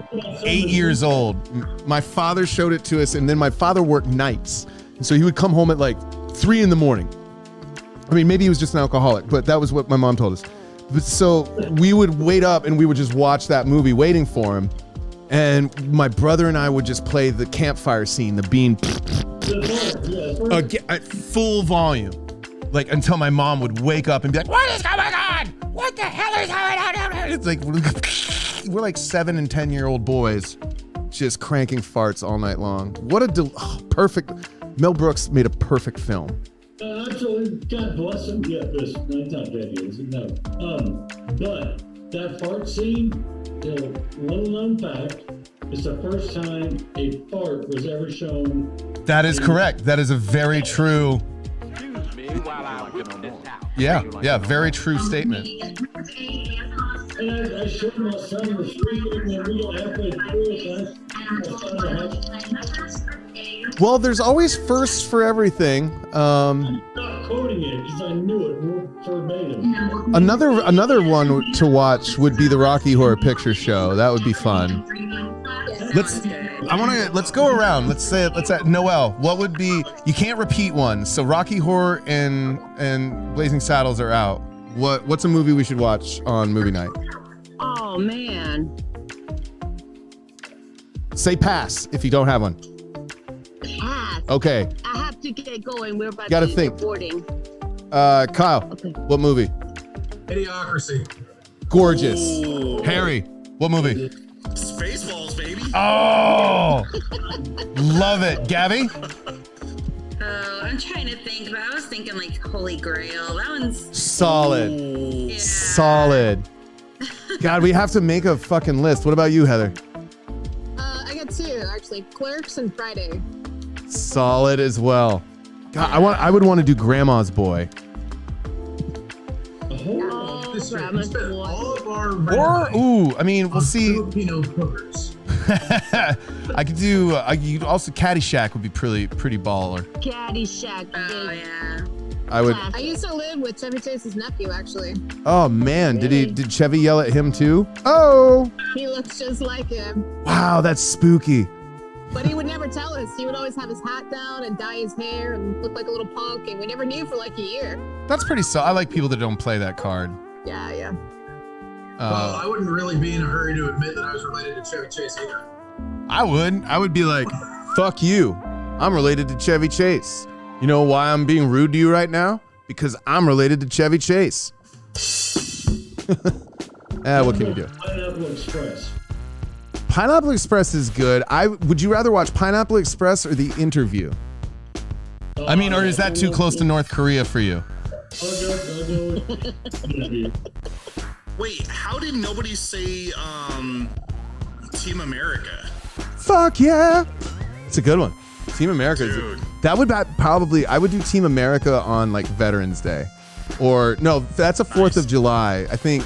8 years old. My father showed it to us, and then my father worked nights. And so he would come home at like 3 a.m. I mean, maybe he was just an alcoholic, but that was what my mom told us. But so we would wait up and we would just watch that movie waiting for him. And my brother and I would just play the campfire scene, the bean, at full volume. Like until my mom would wake up and be like, what is going on? What the hell is going on? It's like, we're like 7 and 10-year-old boys just cranking farts all night long. What a perfect, Mel Brooks made a perfect film. Absolutely, God bless him. Yeah, this not dead yet, no. But that fart scene, little known fact, is the first time a fart was ever shown. That is correct. That is a very true. Yeah, very true statement. And I showed my son the screen, and we got halfway through it. Well, there's always firsts for everything. I'm not quoting it because I knew it verbatim. Another one to watch would be the Rocky Horror Picture Show. That would be fun. Let's go around. Let's at Noelle. What would be? You can't repeat one. So Rocky Horror and Blazing Saddles are out. What's a movie we should watch on movie night? Oh man. Say pass if you don't have one. Pass. Okay. I have to get going. We're about Gotta to think. boarding. Kyle. Okay. What movie? Idiocracy. Gorgeous. Harry. What movie? Spaceballs, baby. Oh, love it. Gabby? Oh, I'm trying to think, but I was thinking like Holy Grail. That one's Solid. Yeah. Solid. God, we have to make a fucking list. What about you, Heather? I got two actually: Clerks and Friday. Solid as well. God, I would want to do Grandma's Boy. All of our I mean, we'll see. Filipino cookers. I could do. Also, Caddyshack would be pretty baller. Caddyshack. Oh yeah. I would. I used to live with Chevy Chase's nephew actually. Oh man, did Chevy yell at him too? Oh. He looks just like him. Wow, that's spooky. But he would never tell us. He would always have his hat down and dye his hair and look like a little punk, and we never knew for like a year. That's pretty. I like people that don't play that card. Yeah. Well, I wouldn't really be in a hurry to admit that I was related to Chevy Chase either. I would be like, fuck you. I'm related to Chevy Chase. You know why I'm being rude to you right now? Because I'm related to Chevy Chase. What can you do? Pineapple Express. Pineapple Express is good. Would you rather watch Pineapple Express or The Interview? I mean, or is that too close to North Korea for you? Wait, how did nobody say Team America? Fuck yeah. It's a good one. Team America. That would probably, I would do Team America on like Veterans Day. Or no, that's a 4th of July. I think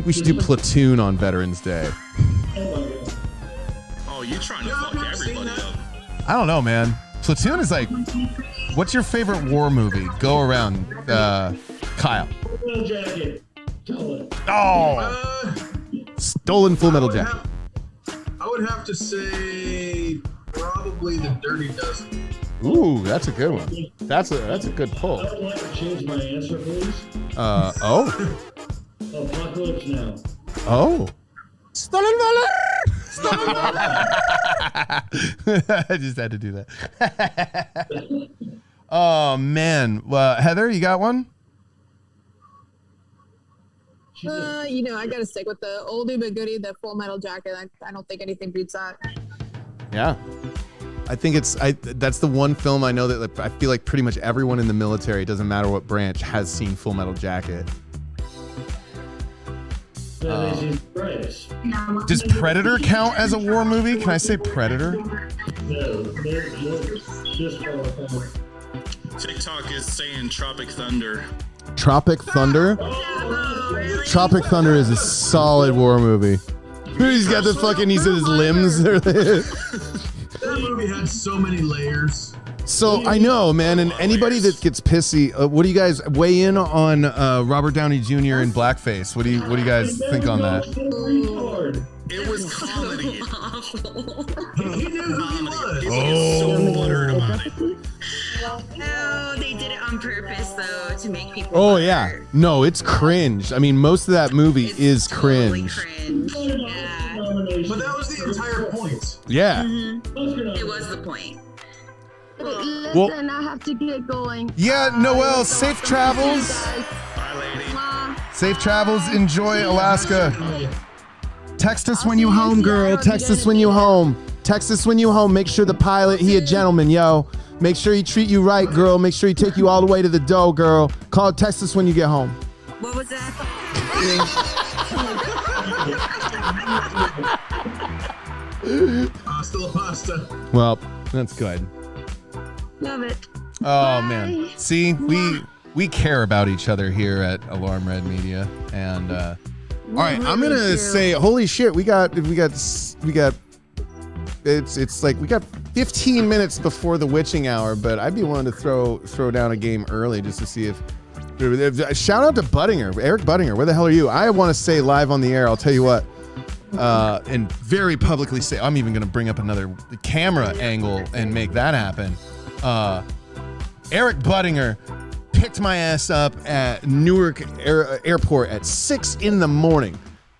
we should do Platoon on Veterans Day. Oh, you trying to fuck everybody up. I don't know, man. Platoon is like, what's your favorite war movie? Go around, Kyle. Full Metal Jacket. Oh! Stolen Full Metal Jacket. I would have to say probably The Dirty Dozen. Ooh, that's a good one. That's a good pull. I would like to change my answer, please. Oh. Apocalypse Now. Oh. Stolen Valor! Stolen Valor! I just had to do that. Oh, man. Heather, you got one? I gotta stick with the oldie but goodie, the Full Metal Jacket. I don't think anything beats that. Yeah. I think that's the one film I know that I feel like pretty much everyone in the military, doesn't matter what branch, has seen Full Metal Jacket. Does Predator count as a war movie? Can I say Predator? No, just TikTok is saying Tropic Thunder. Tropic Thunder? Tropic Thunder is a solid war movie. He's got the fucking, he's in his limbs. That movie had so many layers. So I know, man, and anybody that gets pissy, what do you guys weigh in on Robert Downey Jr. in blackface? What do you guys think on that? It was comedy. He knew who he was. He's so buttered about it. Oh, they did it on purpose though to make people. Oh yeah, no, it's cringe. I mean, most of that movie is totally cringe. Yeah. But that was the entire point. Yeah. It was the point. Listen, I have to get going. Yeah, Noelle, safe travels. Bye, lady. Safe travels. Enjoy Alaska. Text us when you home, girl. Text us when you home. Text us when you home. Make sure the pilot, he a gentleman, yo. Make sure he treat you right, girl. Make sure he take you all the way to the dough, girl. Text us when you get home. What was that? Hasta la pasta. Well, that's good. Love it. Oh man, see, we care about each other here at Alarm Red Media, and all right, I'm gonna say, holy shit, we got it's like we got 15 minutes before the witching hour, but I'd be willing to throw down a game early just to see if. Shout out to Buttinger, Eric Buttinger. Where the hell are you? I want to say live on the air. I'll tell you what, and very publicly say I'm even going to bring up another camera angle and make that happen. Eric Buttinger picked my ass up at Newark Airport at 6 in the morning.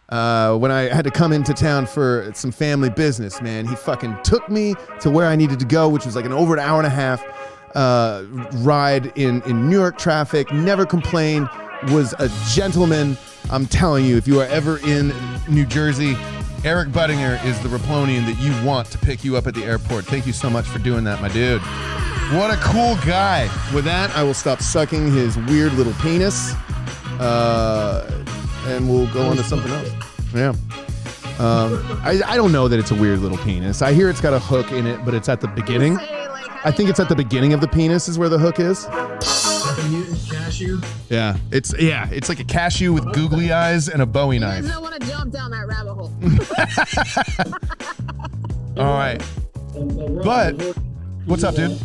When I had to come into town for some family business, man, he fucking took me to where I needed to go, which was like over an hour and a half ride in New York traffic. Never complained, was a gentleman. I'm telling you, if you are ever in New Jersey, Eric Buttinger is the Riplonian that you want to pick you up at the airport. Thank you so much for doing that, my dude. What a cool guy. With that, I will stop sucking his weird little penis. And we'll go on to something else. Yeah. I don't know that it's a weird little penis. I hear it's got a hook in it, but it's at the beginning. I think it's at the beginning of the penis is where the hook is. Like a mutant cashew? Yeah. It's like a cashew with googly eyes and a Bowie knife. You guys don't want to jump down that rabbit hole. All right. But, what's up, dude?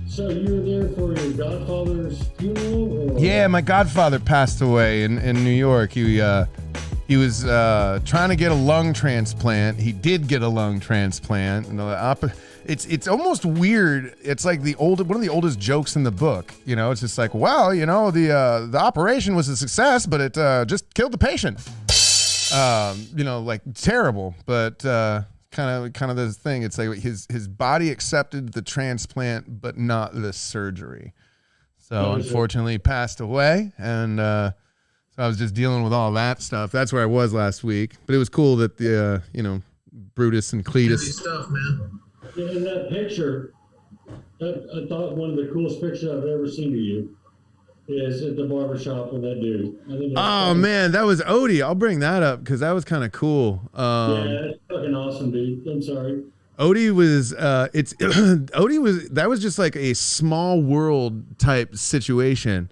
So you were there for your godfather's funeral? Or? Yeah, my godfather passed away in New York. He was trying to get a lung transplant. He did get a lung transplant. It's almost weird. It's like one of the oldest jokes in the book. You know, it's just like, well, you know, the operation was a success, but it just killed the patient. You know, like terrible, but. Kind of this thing. It's like his body accepted the transplant, but not the surgery. So unfortunately, he passed away, and so I was just dealing with all that stuff. That's where I was last week. But it was cool that the Brutus and Cletus. Heavy stuff, man. In that picture, I thought one of the coolest pictures I've ever seen of you is at the barbershop with that dude. Oh man, that was Odie. I'll bring that up because that was kind of cool. Yeah, that's fucking awesome, dude. I'm sorry. Odie was that was just like a small world type situation.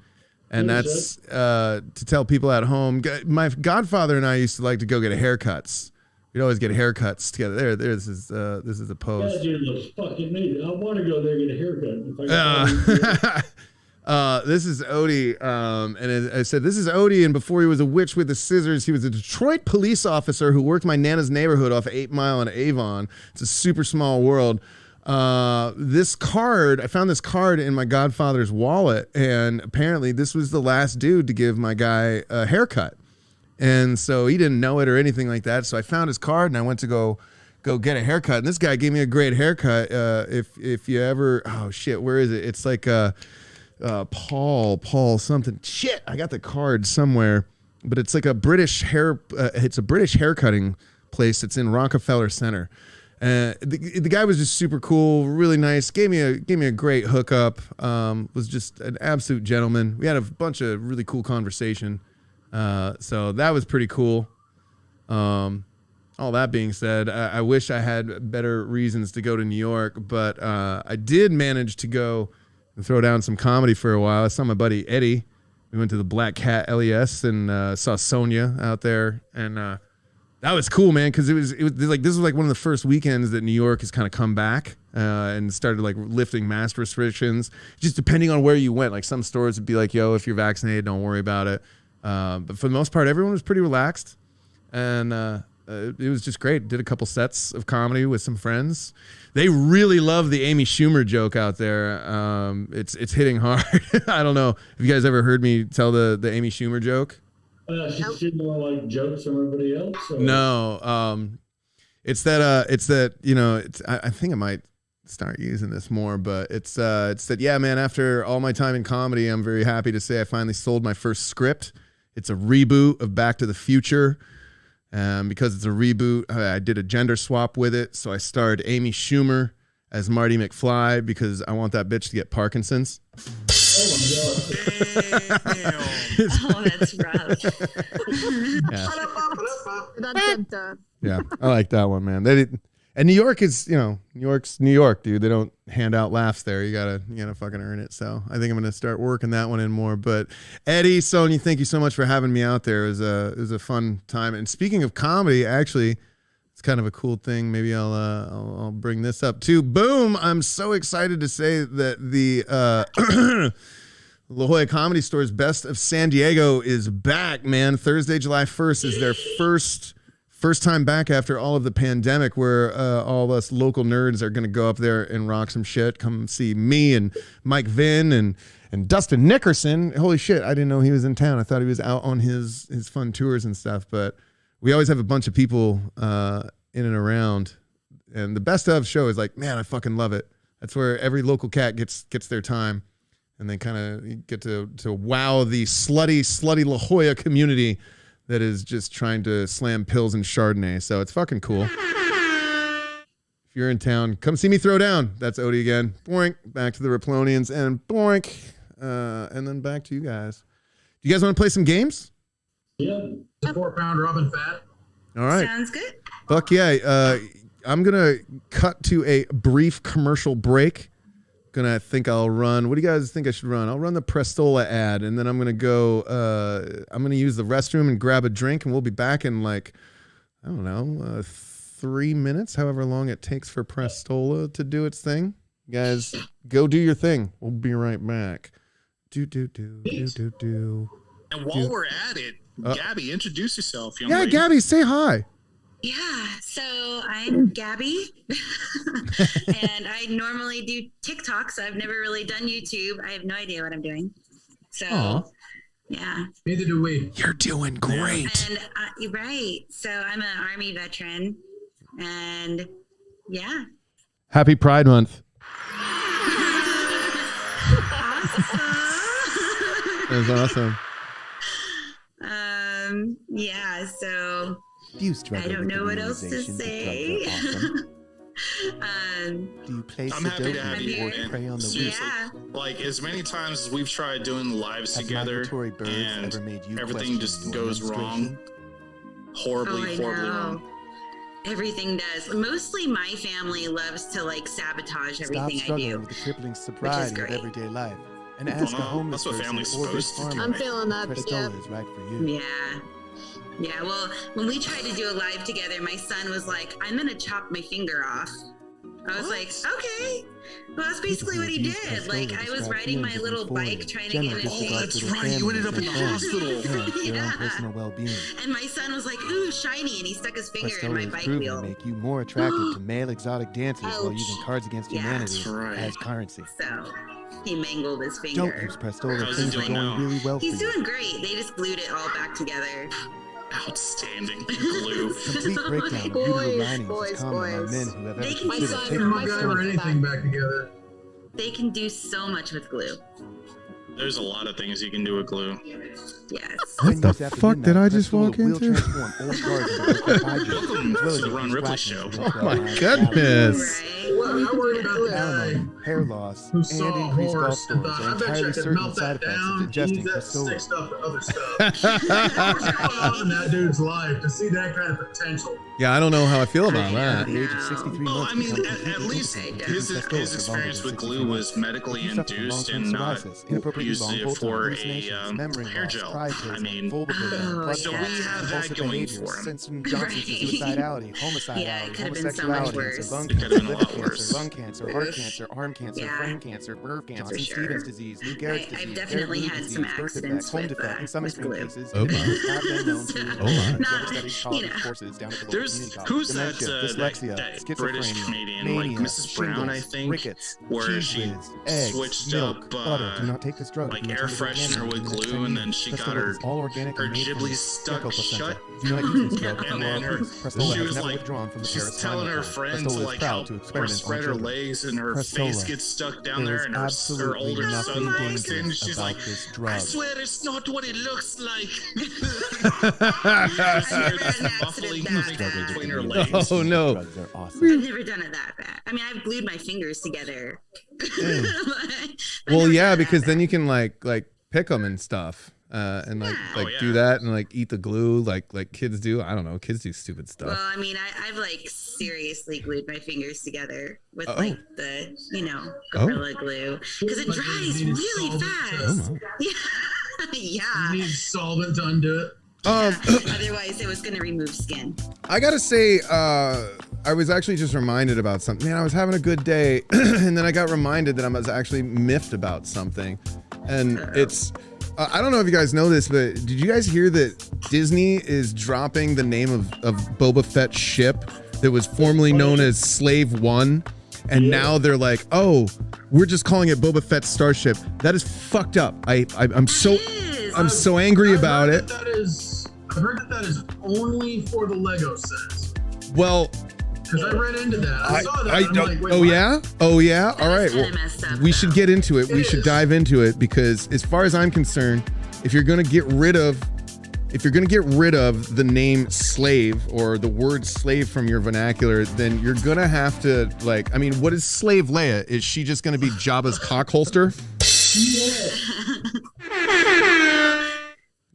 And that's to tell people at home. My godfather and I used to like to go get haircuts. We'd always get haircuts together. This is a pose. That dude looks fucking amazing. I want to go there and get a haircut. This is Odie, and I said, this is Odie, and before he was a witch with the scissors, he was a Detroit police officer who worked my Nana's neighborhood off 8 Mile and Avon. It's a super small world. I found this card in my godfather's wallet, and apparently this was the last dude to give my guy a haircut. And so he didn't know it or anything like that, so I found his card, and I went to go get a haircut, and this guy gave me a great haircut. If you ever, oh shit, where is it? It's like Paul something. Shit, I got the card somewhere, but it's like a British it's a British haircutting place that's in Rockefeller Center. The guy was just super cool, really nice. Gave me a great hookup. Was just an absolute gentleman. We had a bunch of really cool conversation. So that was pretty cool. All that being said, I wish I had better reasons to go to New York, but I did manage to go and throw down some comedy for a while. I saw my buddy Eddie. We went to the Black Cat LES and saw Sonia out there, and that was cool, man. Because it was like this was like one of the first weekends that New York has kind of come back and started like lifting mask restrictions. Just depending on where you went, like some stores would be like, "Yo, if you're vaccinated, don't worry about it." But for the most part, everyone was pretty relaxed, and it was just great. Did a couple sets of comedy with some friends. They really love the Amy Schumer joke out there. It's hitting hard. I don't know. Have you guys ever heard me tell the Amy Schumer joke? She's more like jokes from everybody else. Or? No. It's that you know. I think I might start using this more, but it's that yeah, man. After all my time in comedy, I'm very happy to say I finally sold my first script. It's a reboot of Back to the Future. Because it's a reboot, I did a gender swap with it. So I starred Amy Schumer as Marty McFly because I want that bitch to get Parkinson's. Oh, that's rough. Yeah, I like that one, man. And New York is, New York's New York, dude. They don't hand out laughs there. You gotta fucking earn it. So I think I'm gonna start working that one in more. But Eddie, Sonia, thank you so much for having me out there. It was a fun time. And speaking of comedy, actually, it's kind of a cool thing. Maybe I'll bring this up too. Boom! I'm so excited to say that the La Jolla Comedy Store's Best of San Diego is back, man. Thursday, July 1st is their first time back after all of the pandemic, where all of us local nerds are going to go up there and rock some shit. Come see me and Mike Vinn and Dustin Nickerson. Holy shit, I didn't know he was in town. I thought he was out on his fun tours and stuff. But we always have a bunch of people in and around. And the Best of show is like, man, I fucking love it. That's where every local cat gets their time. And they kind of get to wow the slutty La Jolla community that is just trying to slam pills and Chardonnay. So it's fucking cool. If you're in town, come see me throw down. That's Odie again. Boink. Back to the Riplonians and boink. And then back to you guys. Do you guys want to play some games? Yeah. 4-pound Robin Fat. All right. Sounds good. Fuck yeah. I'm going to cut to a brief commercial break. I'll run. What do you guys think I should run? I'll run the Prestola ad, and then I'm gonna go. I'm gonna use the restroom and grab a drink, and we'll be back in 3 minutes, however long it takes for Prestola to do its thing. You guys, go do your thing. We'll be right back. Do. And while we're at it, Gabby, introduce yourself, young lady. Gabby, say hi. Yeah, so I'm Gabby, and I normally do TikTok, so I've never really done YouTube. I have no idea what I'm doing. So, yeah. Neither do we. You're doing great. And you're right. So I'm an Army veteran, and yeah. Happy Pride Month. That was awesome. Yeah, so I don't know what else to say. Do you place I'm the happy to dope have you. or prey on the Seriously, weak? like as many times as we've tried doing lives together, and everything just goes wrong, horribly wrong. Everything does. Mostly my family loves to sabotage everything I do. Stop struggling with the crippling sobriety of everyday life and ask a homeless that's what person family's or big supposed to farmer do. I'm feeling that. if Prestola is right for you. Yeah, well, when we tried to do a live together, my son was like, I'm going to chop my finger off. I was like, okay. Well, that's basically what he did. Like, I was riding my little bike trying to get in his face. That's right. You ended up in the hospital. Yeah. Personal well-being. And my son was like, ooh, shiny. And he stuck his finger in my Prestola is bike proven wheel. to make you more attractive to male exotic dancers while using Cards Against Humanity as currency. So he mangled his finger. Don't use Prestola. Things are going really well for you. He's doing great. They just glued it all back together. Outstanding glue. Complete breakdown of beautiful linings is common among men who have ever considered taking My guy or anything back together. They can do so much with glue. There's a lot of things you can do with glue. Yes. What the fuck did I just walk into? Welcome to the Ron Ripley Show. Oh my goodness. Well, I worried about the guy hair loss, who and saw a increased golf horse and scores thought, are I bet you I entirely could certain melt side that effects of down and ingesting use that Prestola. stick stuff for other stuff. What's going on in that dude's life to see that kind of potential? Yeah, I don't know how I feel about that. At the age of 63 Well, months, I mean, becomes at least his experience with glue was medically induced and not used it for a hair gel. I mean, so we have that going for him. Suicidality, homicidality, Yeah, it could have been so much worse. lung It could have been a lot cancer, worse. lung cancer, heart cancer, arm cancer, Yeah. brain cancer, nerve cancer, For sure. Stevens disease, Lou Gehrig's disease, I've definitely Barrett-Lewis had disease, some birth accidents defects, home with, defect, and some with extreme glue. cases. Oh, my. Have been known to Oh, my. Not, studies you know. courses down at the local There's community college. who's that, Dementia, dyslexia, that British schizophrenia, comedian, like mania, Mrs. Brown, I shingles, think, rickets, where cheese she whiz, eggs, switched milk, up butter. Do not take this drug. like Do not air take this freshener drug. with Do not glue, and then she Prestola got her is all organic and made from Ghibli stuck gecko placenta. shut. Do not use this drug. And then her, Prestola she has was never like, withdrawn from the she's Paris telling her Climate friends Accord. Prestola is like proud how to her experiment spread on her children. legs and her Prestola. face gets stuck down There there, is and her absolutely older son nothing walks in, and dangerous she's about like, this I drug. swear it's not what it looks like. Between her legs. Oh no. Drugs are awesome. I've never done it that bad. I mean, I've glued my fingers together. Well, yeah, because then you can like pick them and stuff, and do that and like eat the glue like kids do. I don't know, kids do stupid stuff. Well, I mean, I've like seriously glued my fingers together with like the Gorilla Glue because it dries really fast. Oh, Yeah, yeah. You need solvent to undo it. Otherwise, it was going to remove skin. I gotta say, I was actually just reminded about something. Man, I was having a good day, and then I got reminded that I was actually miffed about something. And it's, I don't know if you guys know this, but did you guys hear that Disney is dropping the name of Boba Fett's ship that was formerly known as Slave One? And now they're like, oh, we're just calling it Boba Fett's Starship. That is fucked up. I'm so angry about it. I've heard that is only for the Lego sets. Well, because I read into that. I saw that. I'm like, wait, oh what? yeah? Oh yeah? All right. Well, we should get into it. We should dive into it because as far as I'm concerned, if you're going to get rid of the name slave or the word slave from your vernacular, then you're going to have to, like, I mean, what is Slave Leia? Is she just going to be Jabba's cock holster?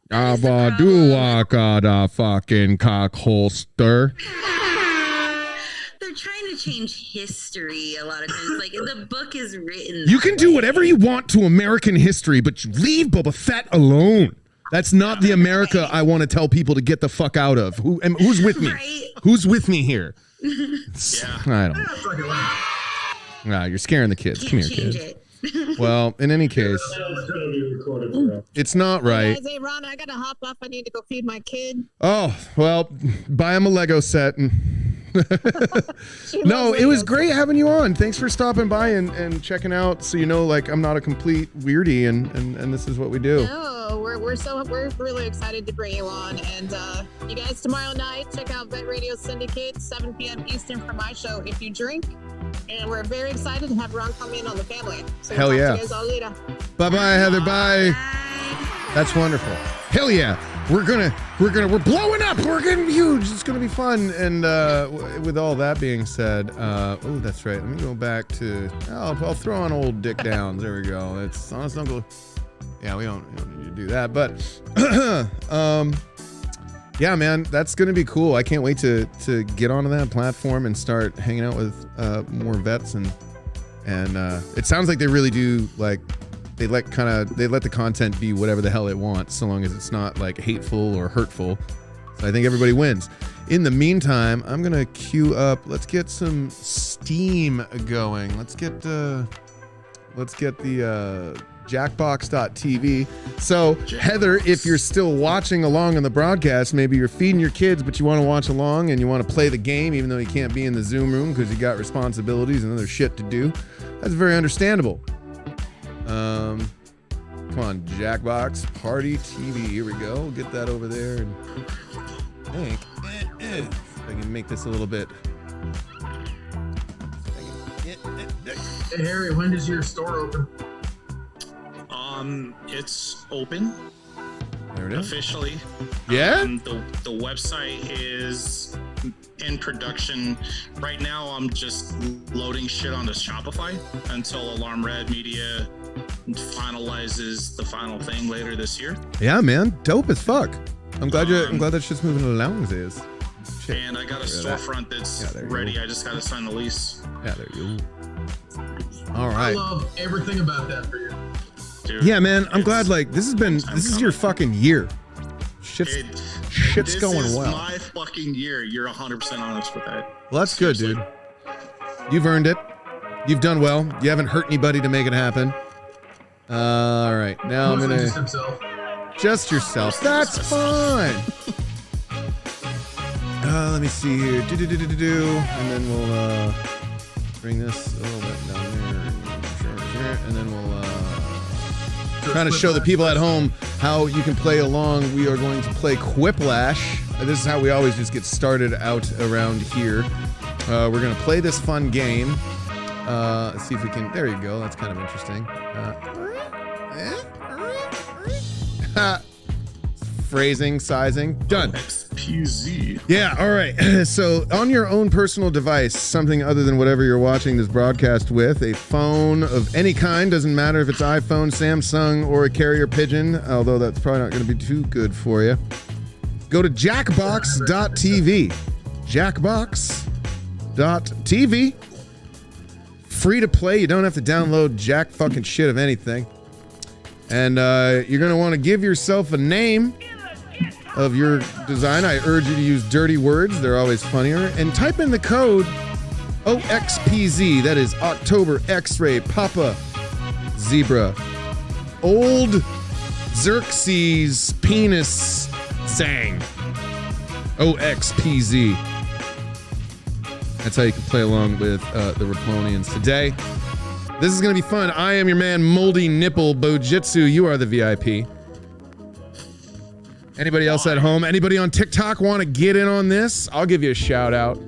Abba-doo-waka da fucking cock holster. They're trying to change history a lot of times. Like, the book is written. You can do whatever you want to American history, but leave Boba Fett alone. That's not the America I want to tell people to get the fuck out of. Who's with me? Right? Who's with me here? Yeah. I don't know. Nah, you're scaring the kids. Come here, kids. Well, in any case, it's not right. Hey, Ron, I gotta hop off. I need to go feed my kid. Oh, well, buy him a Lego set. And no, it was great having you on. Thanks for stopping by and checking out so you know, like, I'm not a complete weirdy and this is what we do. No, we're really excited to bring you on. And you guys, tomorrow night, check out Vet Radio Syndicate, 7 p.m. Eastern for my show, If You Drink. And we're very excited to have Ron come in on the family. So Hell we'll yeah. talk to you guys all later. Bye-bye, Heather. Bye. That's wonderful. Hell yeah. We're blowing up. We're getting huge. It's going to be fun. And with all that being said, oh, that's right. Let me go back to, I'll throw on old Dick Downs. There we go. It's Honest Uncle. Yeah, we don't need to do that. But, yeah, man, that's going to be cool. I can't wait to get onto that platform and start hanging out with more vets. And it sounds like they really do, like, they let the content be whatever the hell it wants, so long as it's not like hateful or hurtful. So I think everybody wins. In the meantime, I'm gonna queue up. Let's get some steam going. Let's get the jackbox.tv. So Heather, if you're still watching along on the broadcast, maybe you're feeding your kids, but you want to watch along and you want to play the game, even though you can't be in the Zoom room because you got responsibilities and other shit to do. That's very understandable. Come on, Jackbox Party TV. Here we go. We'll get that over there. And I think if I can make this a little bit. Hey Harry, when does your store open? It's open. There it is. Officially. Yeah? The website is in production. Right now, I'm just loading shit onto Shopify until Alarm Red Media finalizes the final thing later this year. Yeah, man. Dope as fuck. I'm glad that shit's moving along, Ziz. Shit. And I got a storefront that's ready. I just got to sign the lease. Yeah, there you go. All right. I love everything about that for you. Dude, yeah, man. I'm glad, like, this is your fucking year. Shit's going well. This is my fucking year. You're 100% honest with that. Well, that's good, dude. You've earned it. You've done well. You haven't hurt anybody to make it happen. All right. Now I'm going to... Just yourself. That's fine. Let me see here. And then we'll bring this a little bit down there. And then we'll kind of show the people at home how you can play along. We are going to play Quiplash. This is how we always just get started out around here. We're going to play this fun game. Let's see if we can... There you go. That's kind of interesting. Phrasing, sizing, done. XPZ. Yeah, all right. So on your own personal device, something other than whatever you're watching this broadcast with, a phone of any kind, doesn't matter if it's iPhone, Samsung, or a carrier pigeon, although that's probably not going to be too good for you. Go to jackbox.tv. Jackbox.tv. Free to play. You don't have to download jack fucking shit of anything. And you're going to want to give yourself a name. of your design. I urge you to use dirty words. They're always funnier. And type in the code OXPZ. That is October X-Ray Papa Zebra. Old Xerxes Penis Sang. OXPZ. That's how you can play along with the Riplonians today. This is going to be fun. I am your man, Moldy Nipple Bojitsu. You are the VIP. Anybody else at home? Anybody on TikTok want to get in on this? I'll give you a shout out.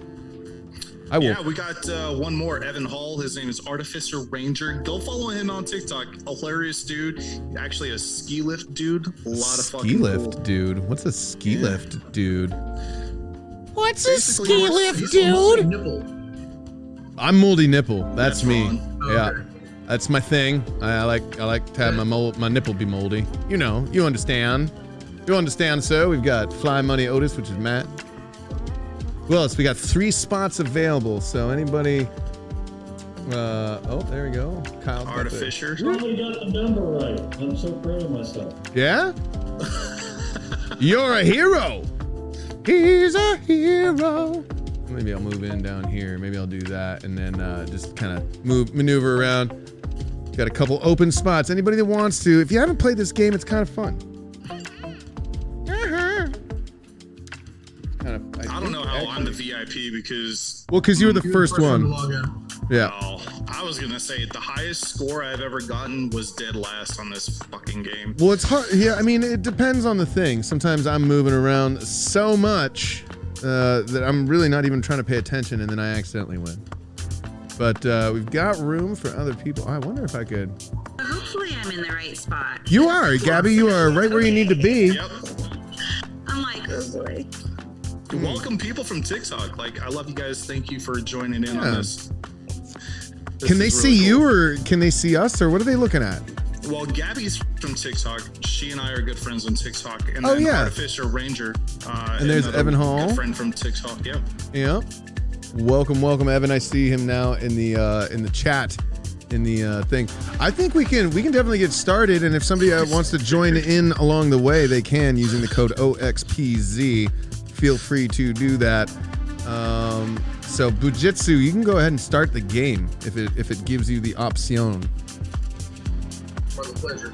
I will. Yeah, we got one more, Evan Hall. His name is Artificer Ranger. Go follow him on TikTok. Hilarious dude. Actually a ski lift dude. A lot of fucking ski lift cool. dude. What's a ski lift dude? What's a ski lift dude? I'm Moldy Nipple. That's me. Ron. Yeah. Okay. That's my thing. I like to have my nipple be moldy. You know, you understand. You understand, sir. We've got Fly Money Otis, which is Matt. Who else? We got 3 spots available. So anybody? Oh, there we go. Kyle. Artificer. Somebody got the number right. I'm so proud of myself. Yeah. You're a hero. He's a hero. Maybe I'll move in down here. Maybe I'll do that and then just kind of maneuver around. Got a couple open spots. Anybody that wants to. If you haven't played this game, it's kind of fun. I don't know how I'm the VIP because... Well, because you were the first one. Yeah. Oh, I was going to say the highest score I've ever gotten was dead last on this fucking game. Well, it's hard. Yeah, I mean, it depends on the thing. Sometimes I'm moving around so much that I'm really not even trying to pay attention, and then I accidentally win. But we've got room for other people. I wonder if I could... Hopefully I'm in the right spot. You are, Gabby. You are right where you need to be. Yep. I'm like, oh boy. Welcome people from TikTok. Like, I love you guys. Thank you for joining in on this. Can they see you or can they see us or what are they looking at? Well, Gabby's from TikTok. She and I are good friends on TikTok. And Oh, then yeah. Artificer Ranger. And there's another Evan Hall. Good friend from TikTok. Yep. Yeah. Welcome, Evan. I see him now in the chat, in the thing. I think we can definitely get started. And if somebody wants to join in along the way, they can using the code OXPZ. Feel free to do that. So Bujitsu, you can go ahead and start the game if it gives you the option. For the pleasure.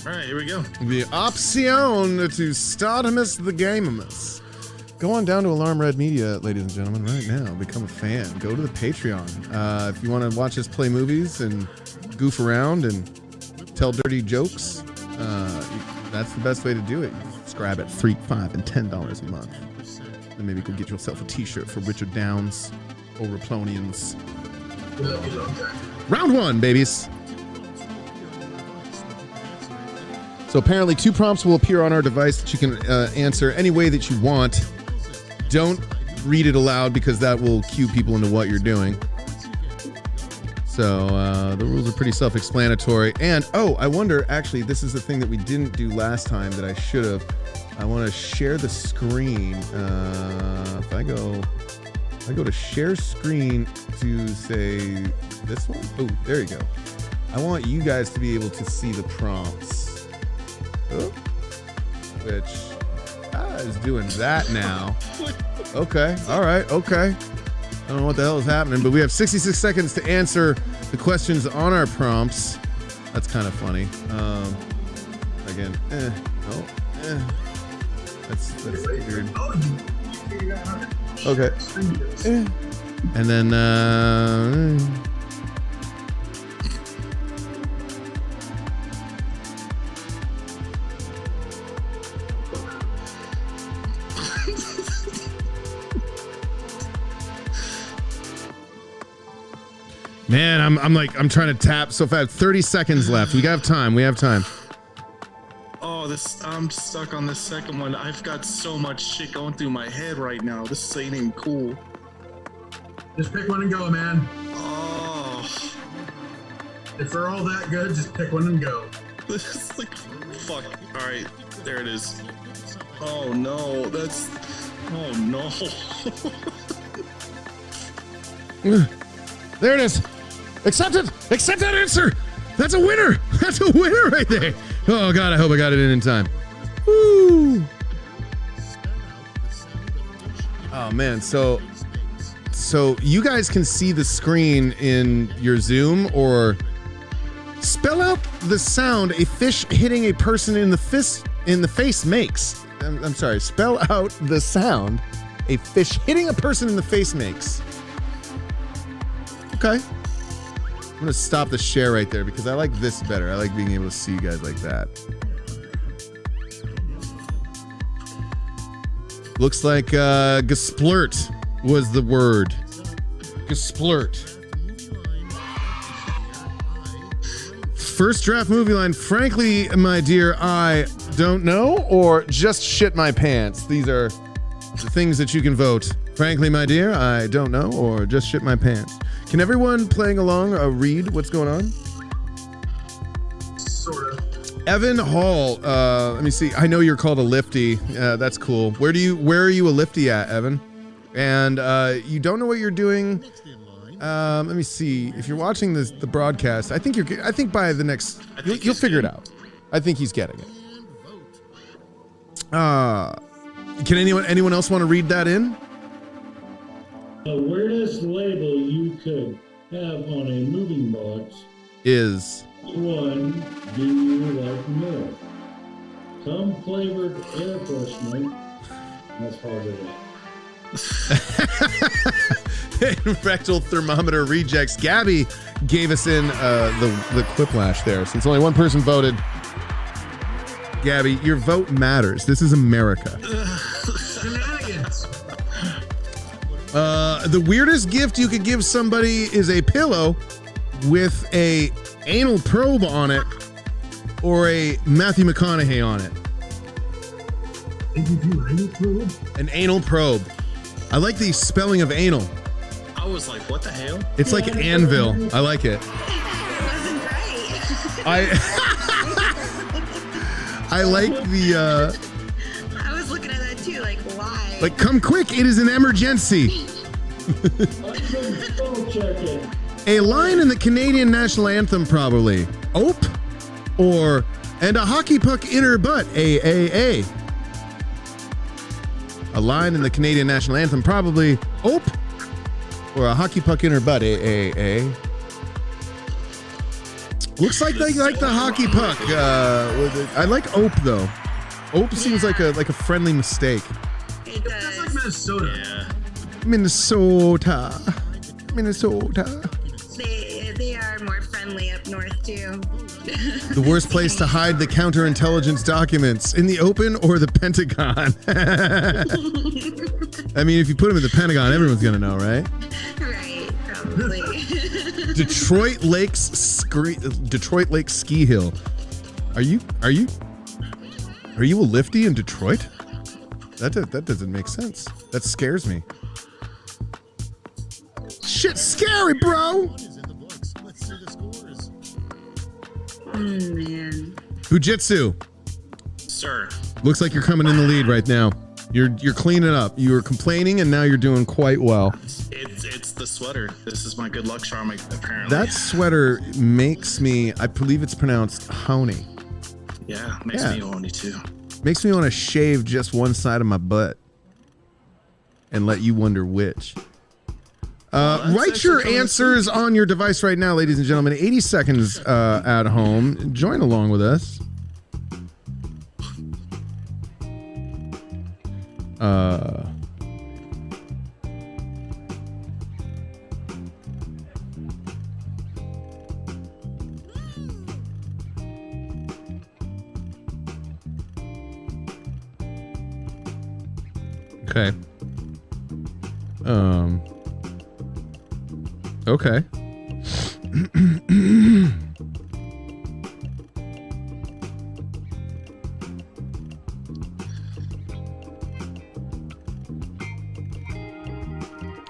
All right, here we go. The option to start the game. Go on down to Alarm Red Media, ladies and gentlemen, right now. Become a fan. Go to the Patreon. If you want to watch us play movies and goof around and tell dirty jokes, that's the best way to do it. You subscribe at $3, $5, and $10 a month. And maybe go get yourself a t-shirt for Richard Downs or Riplonians. Round 1, babies. So apparently 2 prompts will appear on our device that you can answer any way that you want. Don't read it aloud because that will cue people into what you're doing. So the rules are pretty self-explanatory. And, oh, I wonder, actually, this is the thing that we didn't do last time that I should have. I want to share the screen. If I go to share screen to say this one. Oh, there you go. I want you guys to be able to see the prompts. Oh, which is doing that now. Okay. All right. Okay. I don't know what the hell is happening, but we have 66 seconds to answer the questions on our prompts. That's kind of funny. Again, That's weird. Okay. And then man, I'm trying to tap so fast. 30 seconds left. We have time. Oh, I'm stuck on the second one. I've got so much shit going through my head right now. This ain't even cool. Just pick one and go, man. Oh. If they're all that good, just pick one and go. This is like, fuck. All right, there it is. Oh no, oh no. There it is. Accept that answer. That's a winner. That's a winner right there. Oh God, I hope I got it in time. Woo. Oh man, so you guys can see the screen in your Zoom, or spell out the sound a fish hitting a person in the face makes. I'm sorry, spell out the sound a fish hitting a person in the face makes. Okay. I'm gonna stop the share right there because I like this better. I like being able to see you guys like that. Looks like gesplurt was the word. Gesplurt. First draft movie line. Frankly, my dear, I don't know, or just shit my pants. These are the things that you can vote. Frankly, my dear, I don't know, or just shit my pants. Can everyone playing along read what's going on? Sort of. Evan Hall, let me see. I know you're called a lifty. That's cool. Where are you a lifty at, Evan? And you don't know what you're doing. Let me see. If you're watching the broadcast, I think by the next, you'll figure it out. I think he's getting it. Can anyone else want to read that in? The weirdest label you could have on a moving box is one, do you like milk? Some flavored air freshener. That's hard to Rectal thermometer rejects. Gabby gave us in the quiplash there. Since only one person voted. Gabby, your vote matters. This is America. Shenanigans. The weirdest gift you could give somebody is a pillow with a anal probe on it or a Matthew McConaughey on it. An anal probe. I like the spelling of anal. I was like, what the hell? It's like an anvil. I like it. It wasn't right. I like the I was looking at that too, like why? like come quick, it is an emergency. A line in the Canadian national anthem, probably. Ope or and a hockey puck in her butt. A. A line in the Canadian national anthem, probably ope or a hockey puck in her butt. A. Looks like they like the hockey puck. I like ope though. Ope seems like a friendly mistake. It does. That's like Minnesota. Yeah. Minnesota. They are more friendly up north too. The worst place to hide the counterintelligence documents, in the open or the Pentagon. I mean, if you put them in the Pentagon, everyone's gonna know, right? Right, probably. Detroit Lake Ski Hill. Are you a lifty in Detroit? That doesn't make sense. That scares me. Shit's scary, bro. Man. Fujitsu. Sir. Looks like you're coming in the lead right now. You're cleaning up. You were complaining and now you're doing quite well. It's the sweater. This is my good luck charm, apparently. That sweater makes me, I believe it's pronounced honey. Yeah, makes me horny too. Makes me want to shave just one side of my butt and let you wonder which. Write your answers on your device right now, ladies and gentlemen. 80 seconds at home. Join along with us. Okay. Okay.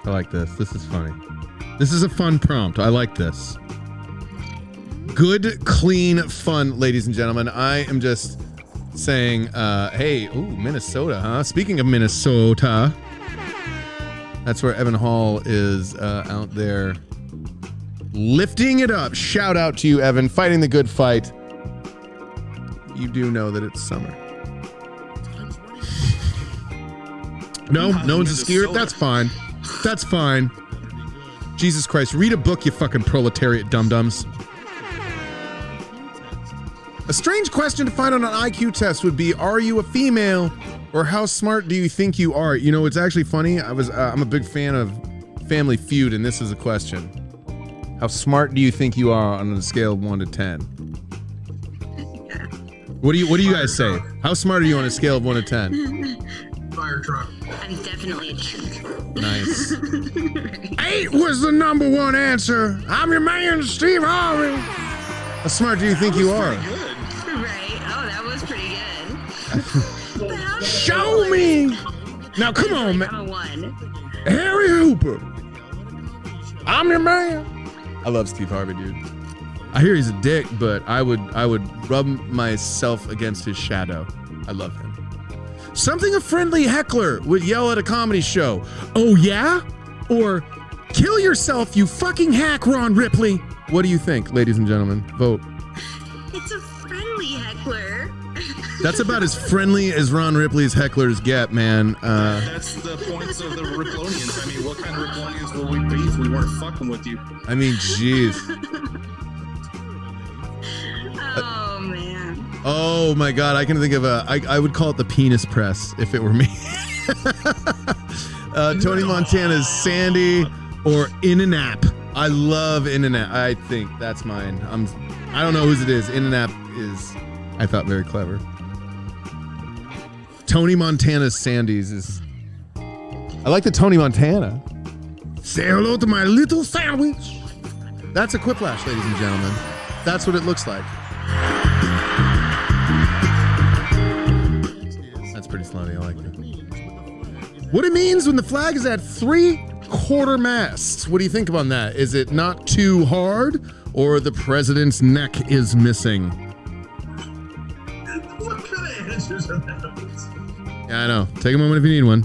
I like this. This is funny. This is a fun prompt. I like this. Good, clean fun, ladies and gentlemen. I am just saying, hey, ooh, Minnesota, huh? Speaking of Minnesota, that's where Evan Hall is out there lifting it up. Shout out to you, Evan, fighting the good fight. You do know that it's summer. No one's a skier. That's fine. That's fine. Jesus Christ, read a book, you fucking proletariat dum-dums. A strange question to find on an IQ test would be, are you a female, or how smart do you think you are? You know, it's actually funny. I'm a big fan of Family Feud, and this is a question. How smart do you think you are on a scale of 1 to 10? What do you guys say? How smart are you on a scale of 1 to 10? Fire truck. I'm definitely a 10. Nice. 8 was the number 1 answer. I'm your man, Steve Harvey. How smart do you think you are? Right? Oh, that was pretty good. Show me. Now, come on, man. I'm a 1. Harry Hooper. I'm your man. I love Steve Harvey, dude. I hear he's a dick, but I would rub myself against his shadow. I love him. Something a friendly heckler would yell at a comedy show. Oh yeah? Or kill yourself, you fucking hack, Ron Ripley. What do you think, ladies and gentlemen? Vote. It's a friendly heckler. That's about as friendly as Ron Ripley's hecklers get, man. That's the points of the Riplonians. I mean, what kind of Riplonians would we be if we weren't fucking with you? I mean, jeez. Oh, man. Oh, my God. I can think of I would call it the penis press if it were me. Tony Montana's Sandy or In and App. I love In and App. I think that's mine. I don't know whose it is. In and App is, I thought, very clever. Tony Montana's Sandy's is. I like the Tony Montana. Say hello to my little sandwich. That's a quiplash, ladies and gentlemen. That's what it looks like. That's pretty slutty. I like it. What it means when the flag is at 3/4 mast. What do you think about that? Is it not too hard, or the president's neck is missing? What kind of answers are that? Yeah, I know. Take a moment if you need one.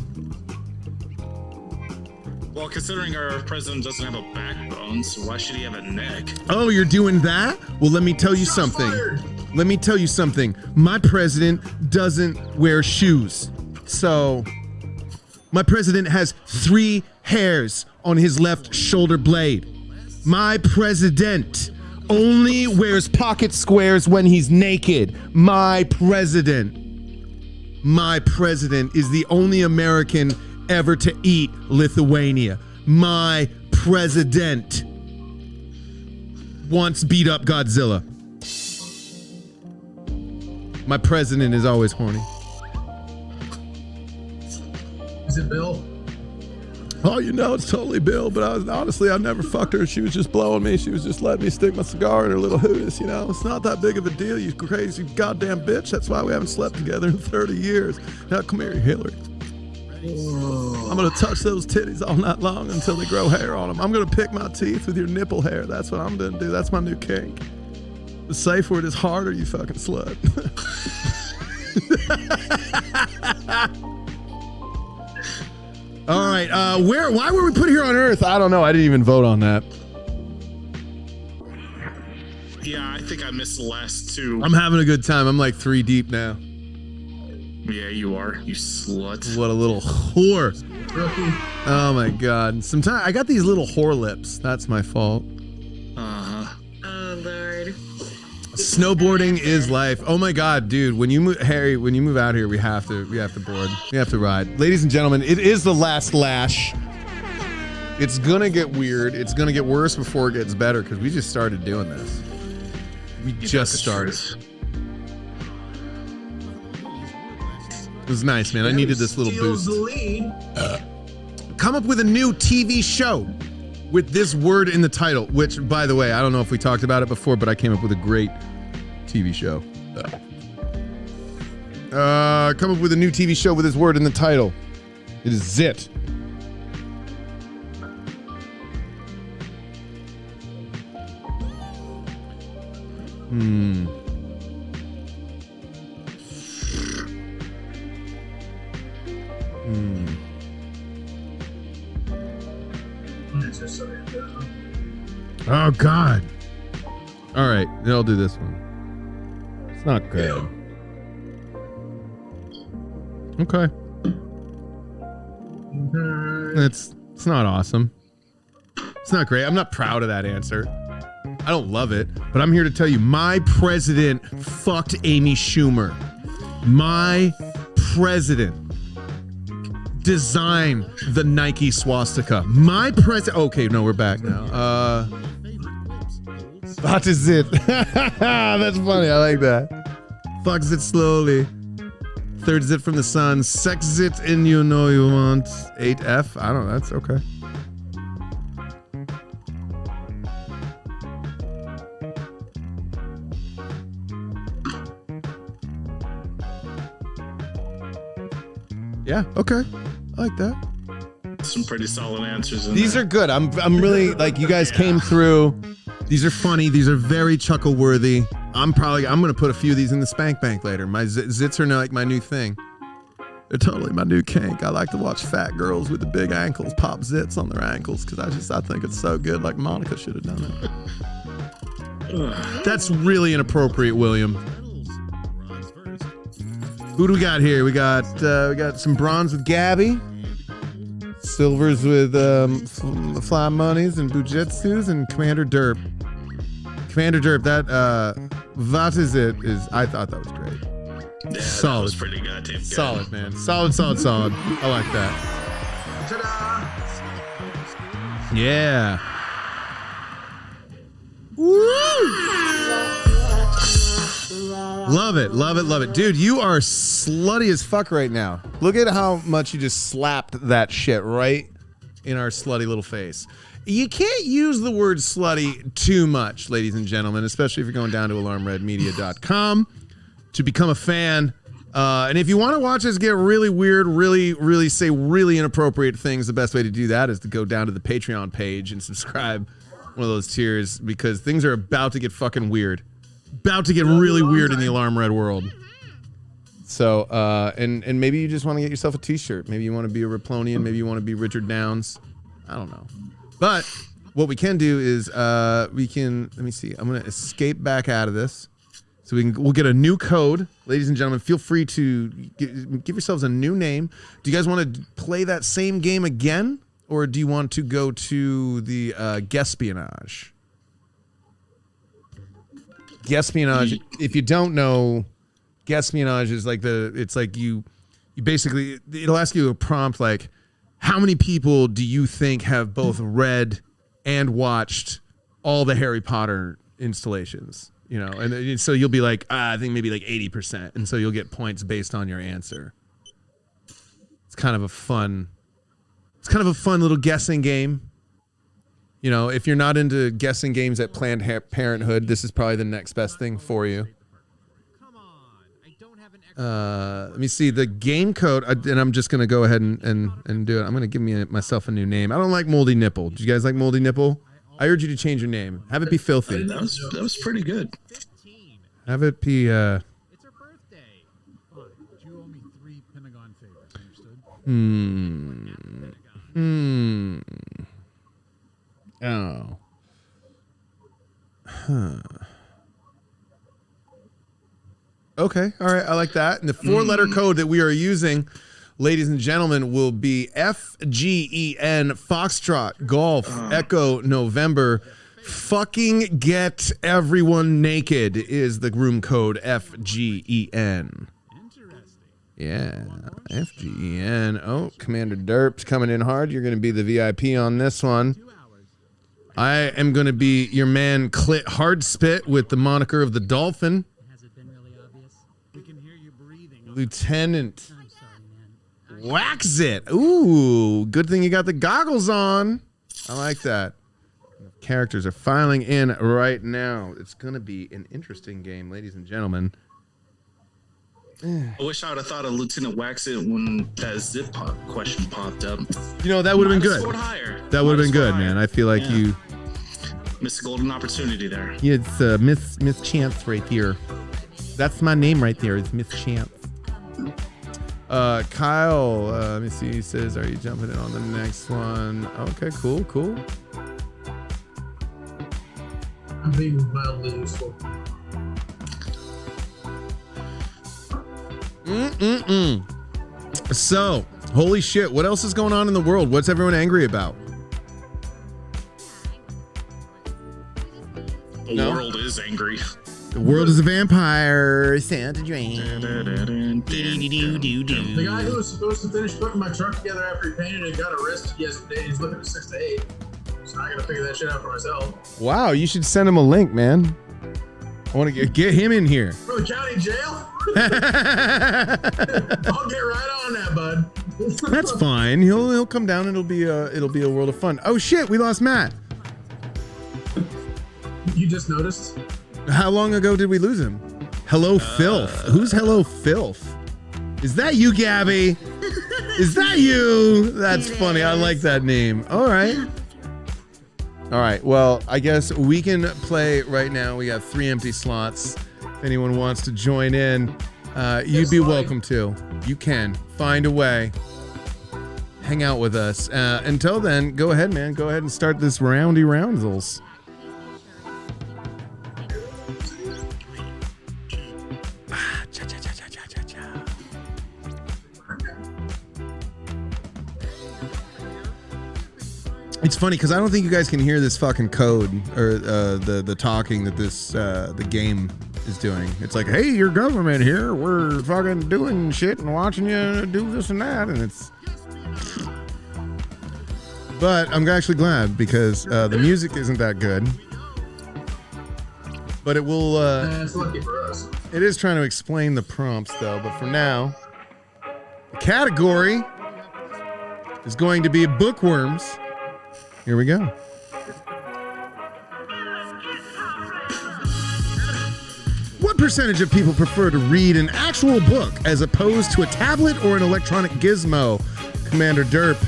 Well, considering our president doesn't have a backbone, so why should he have a neck? Oh, you're doing that? Well, let me tell you something. Let me tell you something. My president doesn't wear shoes. So, my president has 3 hairs on his left shoulder blade. My president only wears pocket squares when he's naked. My president is the only American ever to eat Lithuania. My president once beat up Godzilla. My president is always horny. Is it Bill? Oh, you know, it's totally Bill, but I never fucked her. She was just blowing me. She was just letting me stick my cigar in her little hootis, you know? It's not that big of a deal, you crazy goddamn bitch. That's why we haven't slept together in 30 years. Now, come here, Hillary. I'm going to touch those titties all night long until they grow hair on them. I'm going to pick my teeth with your nipple hair. That's what I'm going to do. That's my new kink. The safe word is harder, you fucking slut. All right, why were we put here on Earth? I don't know. I didn't even vote on that. Yeah, I think I missed the last 2. I'm having a good time. I'm like 3 deep now. Yeah, you are, you slut. What a little whore. Rookie. Oh my God. Sometimes I got these little whore lips. That's my fault. Oh, Lord. Snowboarding is life. Oh my God, dude. When you move, Harry, when you move out here, we have to board. We have to ride. Ladies and gentlemen, it is the last lash. It's gonna get weird. It's gonna get worse before it gets better because we just started doing this. We just started. It was nice, man. I needed this little boost. Come up with a new TV show with this word in the title, which, by the way, I don't know if we talked about it before, but I came up with a great TV show. Come up with a new TV show with this word in the title. It is Zit. Oh God. All right, then I'll do this one. It's not good. Okay. It's not awesome. It's not great. I'm not proud of that answer. I don't love it, but I'm here to tell you, my president fucked Amy Schumer. My president designed the Nike swastika. My president. Okay, no, we're back now. That is it. That's funny. I like that. Fucks it slowly. Thirds it from the sun. Sex it and you know you want. 8F. I don't know. That's okay. Yeah, okay. I like that. Some pretty solid answers in These there. are good. I'm really like, you guys came through. These are funny. These are very chuckle worthy. I'm gonna put a few of these in the spank bank later. My zits are like my new thing. They're totally my new kink. I like to watch fat girls with the big ankles pop zits on their ankles because I think it's so good. Like Monica should have done it. That's really inappropriate, William. Who do we got here? We got some bronze with Gabby, silvers with Fly Monies and Bujitsus, and Commander Derp. Commander Derp, that is it. I thought that was great. Yeah, solid. That was pretty goddamn good. Solid, man. Solid. I like that. Ta-da! Yeah. Woo! Love it. Dude, you are slutty as fuck right now. Look at how much you just slapped that shit right in our slutty little face. You can't use the word slutty too much, ladies and gentlemen, especially if you're going down to alarmredmedia.com to become a fan. And if you want to watch us get really weird, really say really inappropriate things, the best way to do that is to go down to the Patreon page and subscribe one of those tiers, because things are about to get fucking weird. About to get really weird in the Alarm Red world. So, and maybe you just want to get yourself a t-shirt. Maybe you want to be a Riplonian. Maybe you want to be Richard Downs. I don't know. But what we can do is let me see. I'm going to escape back out of this. So we'll get a new code. Ladies and gentlemen, feel free to give yourselves a new name. Do you guys want to play that same game again? Or do you want to go to the Guespionage? Guespionage, if you don't know, Guespionage is like it's like you basically, it'll ask you a prompt like, how many people do you think have both read and watched all the Harry Potter installations? You know, and so you'll be like, I think maybe like 80%. And so you'll get points based on your answer. It's kind of a fun little guessing game. You know, if you're not into guessing games at Planned Parenthood, this is probably the next best thing for you. Let me see the game code, and I'm just gonna go ahead and do it. I'm gonna give myself a new name. I don't like Moldy Nipple. Do you guys like Moldy Nipple? I urge you to change your name. Have it be filthy. That was pretty good. Have it be. It's her birthday. Fine, but you owe me 3 Pentagon favors. Understood? Oh. Huh. Okay. All right. I like that. And the 4-letter code that we are using, ladies and gentlemen, will be FGEN Foxtrot Golf Echo November. Fucking get everyone naked is the room code FGEN. Yeah, FGEN. Oh, Commander Derp's coming in hard. You're going to be the VIP on this one. I am going to be your man Clit Hardspit with the moniker of the Dolphin. Has it been really obvious? We can hear you breathing. Lieutenant I'm sorry, man. Wax It. Ooh, good thing you got the goggles on. I like that. Characters are filing in right now. It's going to be an interesting game, ladies and gentlemen. I wish I would have thought of Lieutenant Waxit when that zip pop question popped up. You know, that would have been good. That would have been good, man. I feel like you missed a golden opportunity there. Yeah, it's Miss Chance right here. That's my name right there. It's Miss Chance. Kyle, let me see. He says, "Are you jumping in on the next one?" Okay, cool. I'm being mildly useful. So, Holy shit. What else is going on in the world? What's everyone angry about? The world is angry. The world is a vampire. Santa Drain. The guy who was supposed to finish putting my truck together after he painted it got arrested yesterday. He's looking at 6 to 8. So I gotta figure that shit out for myself. Wow, you should send him a link, man. I want to get him in here. For the county jail? I'll get right on that, bud. That's fine. He'll come down and it'll be a world of fun. Oh shit, we lost Matt. You just noticed? How long ago did we lose him? Hello Filth. Who's Hello Filth? Is that you, Gabby? Is that you? That's funny. I like that name. All right. All right. Well, I guess we can play right now. We got 3 empty slots. If anyone wants to join in, you'd be welcome to. You can find a way. Hang out with us. Until then, go ahead, man. Go ahead and start this roundy roundsels. It's funny because I don't think you guys can hear this fucking code or the talking that this the game is doing. It's like, hey, your government here, we're fucking doing shit and watching you do this and that, and it's. But I'm actually glad because the music isn't that good. But it will. It's lucky for us. It is trying to explain the prompts though. But for now, the category is going to be bookworms. Here we go. What percentage of people prefer to read an actual book as opposed to a tablet or an electronic gizmo? Commander Derp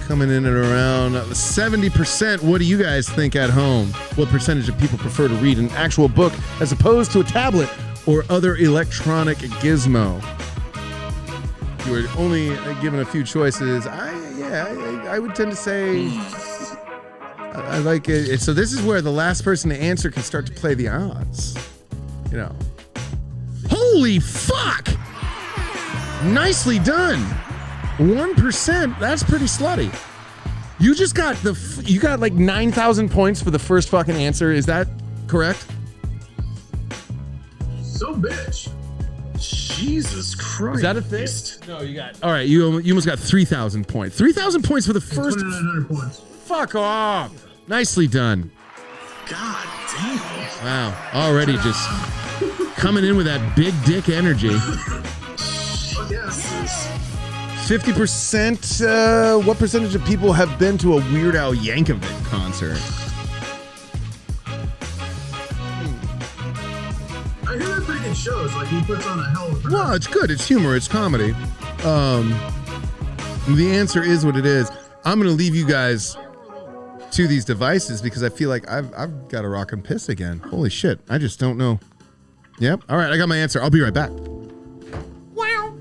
coming in at around 70%. What do you guys think at home? What percentage of people prefer to read an actual book as opposed to a tablet or other electronic gizmo? You were only given a few choices. I would tend to say I like it. So this is where the last person to answer can start to play the odds. You know. Holy fuck! Nicely done. 1%. That's pretty slutty. You just got you got like 9,000 points for the first fucking answer. Is that correct? So bitch. Jesus Christ. Is that a thing? No, you got. All right, you almost got 3,000 points. 3,000 points for the first. 2,900 points. Fuck off. Nicely done. God damn. Wow. Already just coming in with that big dick energy. 50%. What percentage of people have been to a Weird Al Yankovic concert? I hear they're pretty good shows. Like, he puts on a hell of a. Well, it's good. It's humor. It's comedy. The answer is what it is. I'm going to leave you guys to these devices because I feel like I've got to rock and piss again. Holy shit. I just don't know. Yep. All right. I got my answer. I'll be right back. Wow.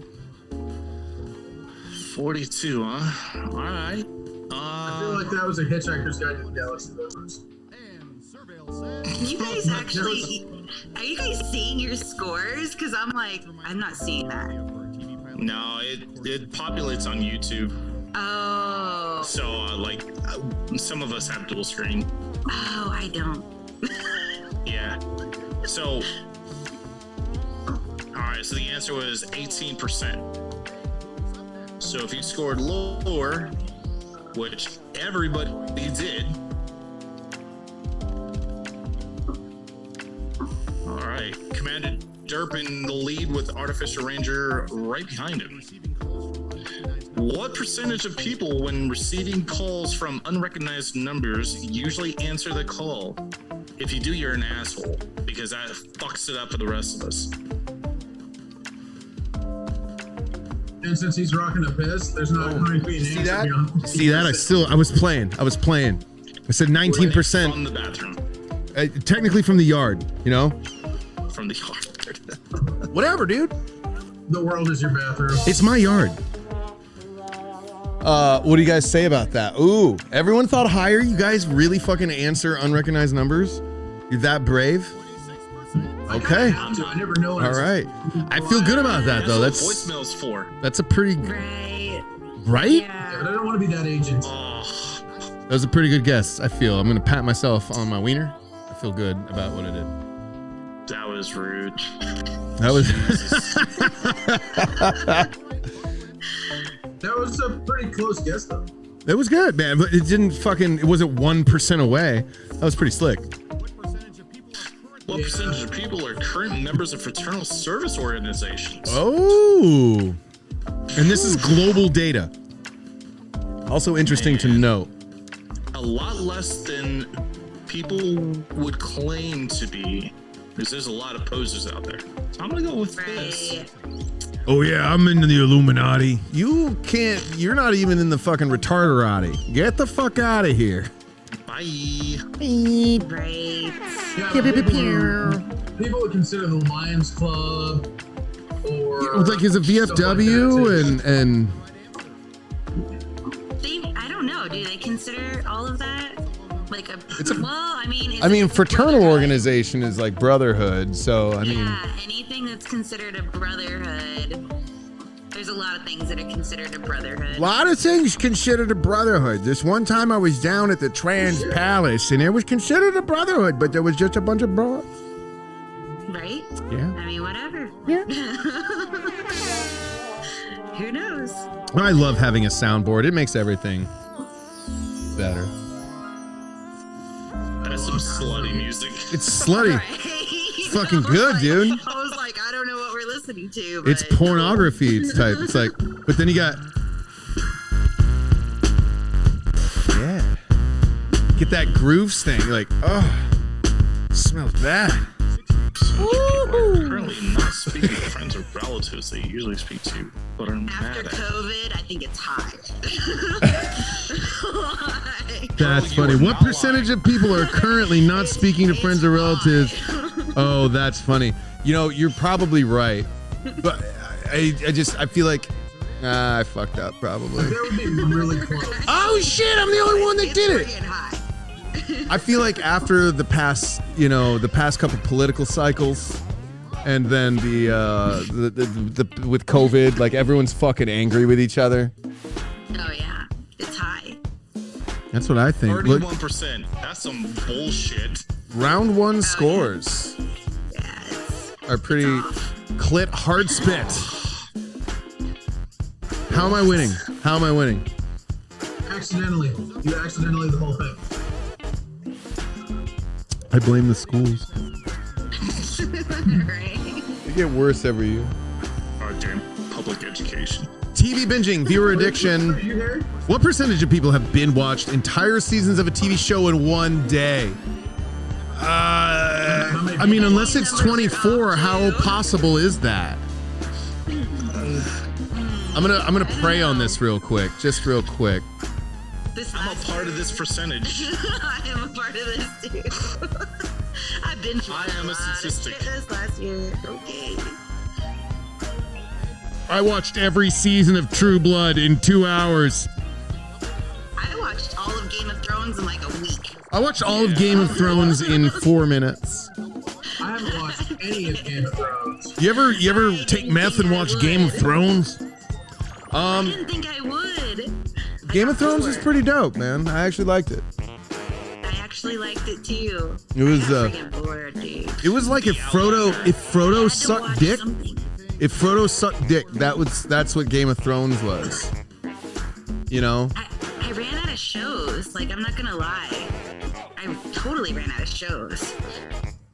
42, huh? All right. I feel like that was a Hitchhiker's Guide to the Galaxy. Can you guys actually, are you guys seeing your scores? Because I'm not seeing that. No, it populates on YouTube. Oh. So, some of us have dual screen. Oh, I don't. Yeah. So, all right, so the answer was 18%. So if you scored lower, which everybody did, all right, Commander Derp in the lead with Artificial Ranger right behind him. What percentage of people, when receiving calls from unrecognized numbers, usually answer the call? If you do, you're an asshole, because that fucks it up for the rest of us. And since he's rocking a piss, there's not going to be an answer. See that? I was playing. I said 19%. From the bathroom. Technically from the yard, you know? From the yard. Whatever, dude. The world is your bathroom. It's my yard. What do you guys say about that? Ooh, everyone thought higher. You guys really fucking answer unrecognized numbers? You're that brave? Okay. I never know. All right. I feel good about that though. That's voicemail's for. That's a pretty Right. right? Yeah, but I don't want to be that agent. That was a pretty good guess. I feel I'm gonna pat myself on my wiener. I feel good about what I did. That was rude. That was That was a pretty close guess though. It was good, man, but it didn't fucking. It wasn't 1% away. That was pretty slick. What percentage of people are current members of fraternal service organizations? Oh, and this is global data. Also interesting to note. A lot less than people would claim to be, because there's a lot of posers out there. So I'm gonna go with this. Oh yeah, I'm into the Illuminati. You can't. You're not even in the fucking retarderati. Get the fuck out of here. Bye. Right. Yeah, people would consider the Lions Club or Like is a VFW and. I don't know. Do they consider all of that like a? I mean, fraternal organization is like brotherhood. So I mean. Yeah, anything that's considered a brotherhood. There's a lot of things that are considered a brotherhood. A lot of things considered a brotherhood. This one time I was down at the Trans Palace and it was considered a brotherhood, but there was just a bunch of broads. Right? Yeah. I mean, whatever. Yeah. Who knows? I love having a soundboard. It makes everything better. That's some slutty music. It's slutty. It's fucking good, dude. I was like, I don't know what we're listening to. But It's pornography. It's type. It's like, but then you got, yeah, get that grooves thing. You're like, oh, smells bad. Currently not speaking to friends or relatives they usually speak to, but are after mad at. COVID, I think it's high. That's funny. What percentage of people are currently not speaking to friends or relatives? Oh, that's funny. You know, you're probably right, but I feel like I fucked up probably. That would be really close. Oh shit! I'm the only one that did it. I feel like after the past couple political cycles, and then the with COVID, like everyone's fucking angry with each other. Oh yeah, it's high. That's what I think. 31%. That's some bullshit. Round one scores are pretty clit hard spit. How am I winning? How am I winning? Accidentally. You accidentally the whole thing. I blame the schools. Right. They get worse every year. Oh, damn. Public education. TV binging, viewer addiction. What percentage of people have binge-watched entire seasons of a TV show in one day? I mean, unless it's 24, how possible is that? I'm gonna pray on this real quick, just real quick. I'm a part of this percentage. I am a part of this too. I've been through I am a statistic. this last year. Okay. I watched every season of True Blood in 2 hours. I watched all of Game of Thrones in like a week. I watched all of Game of Thrones in 4 minutes. I haven't watched any of Game of Thrones. You ever take meth and watch Game of Thrones? I didn't think I would. Game of Thrones is pretty dope, man. I actually liked it. I actually liked it too. It was Freaking bored, dude. it was like if Frodo sucked dick. If Frodo sucked dick, that's what Game of Thrones was. You know? I ran out of shows. Like, I'm not gonna lie. I totally ran out of shows.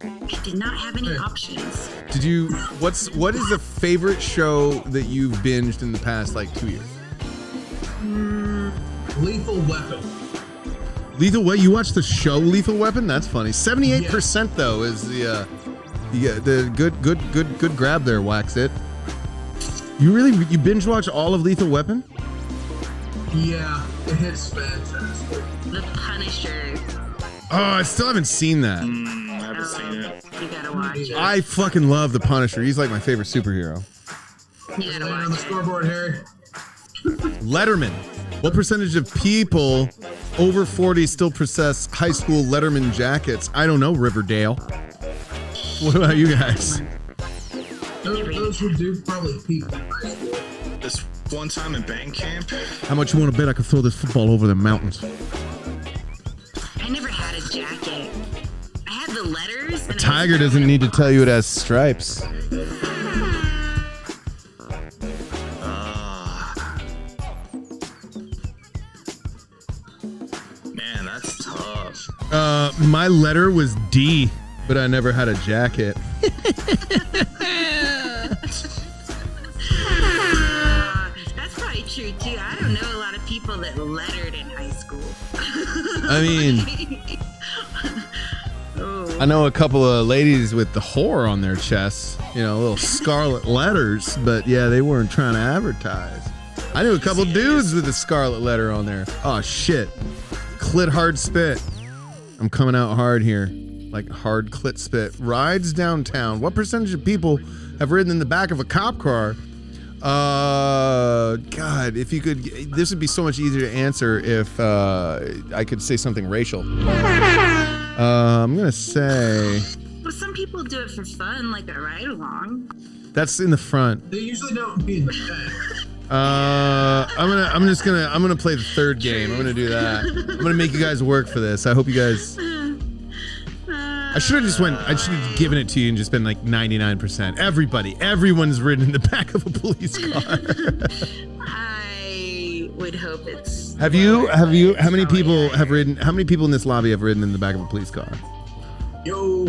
I did not have any options. Did you? What is the favorite show that you've binged in the past like 2 years? Lethal Weapon. Lethal Weapon. You watched the show Lethal Weapon? That's funny. 78% though is the good grab there. Wax it. You binge watch all of Lethal Weapon? Yeah, it's fantastic. The Punisher. Oh, I still haven't seen that. I haven't seen it. You gotta watch it. I fucking love the Punisher. He's like my favorite superhero. You gotta On the watch it. scoreboard, Harry. Letterman. What percentage of people over 40 still possess high school Letterman jackets? I don't know, Riverdale. What about you guys? Those would do probably peak in high school. This one time in band camp. How much you want to bet I could throw this football over the mountains? I never had a jacket. I had the letters. A tiger doesn't need to tell you it has stripes. Man, that's tough. My letter was D, but I never had a jacket. That's probably true too. I don't know a lot of people that lettered in high school. I mean, I know a couple of ladies with the whore on their chests, you know, little scarlet letters, but yeah, they weren't trying to advertise. I knew a couple dudes with a scarlet letter on there. Oh shit. Clit hard spit. I'm coming out hard here. Like hard clit spit. Rides downtown. What percentage of people have ridden in the back of a cop car? God, if you could, this would be so much easier to answer if I could say something racial. I'm gonna say. Well, some people do it for fun, like a ride along. That's in the front. They usually don't be in the back. I'm gonna play the third game. I'm gonna do that. I'm gonna make you guys work for this. I hope you guys. I should have given it to you and just been like 99%. Everyone's ridden in the back of a police car. I would hope it's. How many people in this lobby have ridden in the back of a police car? Yo.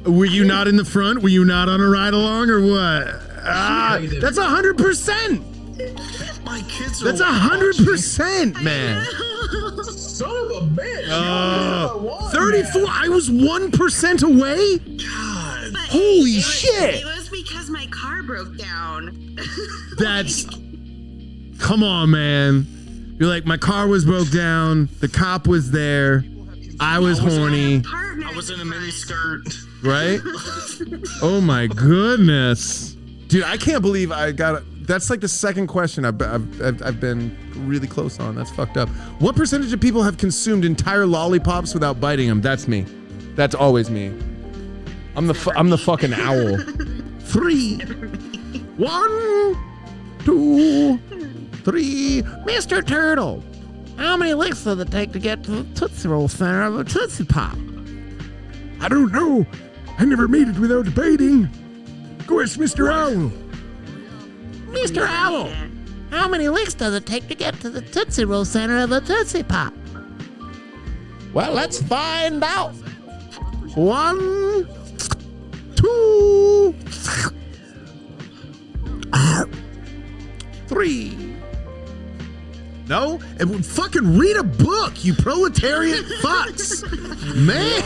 Were you not in the front? Were you not on a ride along or what? That's 100%. My kids are. That's 100%, man. Son of a bitch. 34. I was 1% away. God. Holy shit. It was because my car broke down. Come on, man. You're like, my car was broke down. The cop was there. I was horny. I was in a mini skirt. Right? Oh my goodness. Dude, I can't believe I got it. That's like the second question I've been really close on. That's fucked up. What percentage of people have consumed entire lollipops without biting them? That's me. That's always me. I'm the fucking owl. 3, 1, 2, 3. Mr. Turtle, how many licks does it take to get to the Tootsie Roll center of a Tootsie Pop? I don't know. I never made it without biting. Go ask Mr. Owl. Mr. Owl, how many licks does it take to get to the Tootsie Roll center of a Tootsie Pop? Well, let's find out. 1, 2, 3. No? And fucking read a book, you proletariat fucks. Man.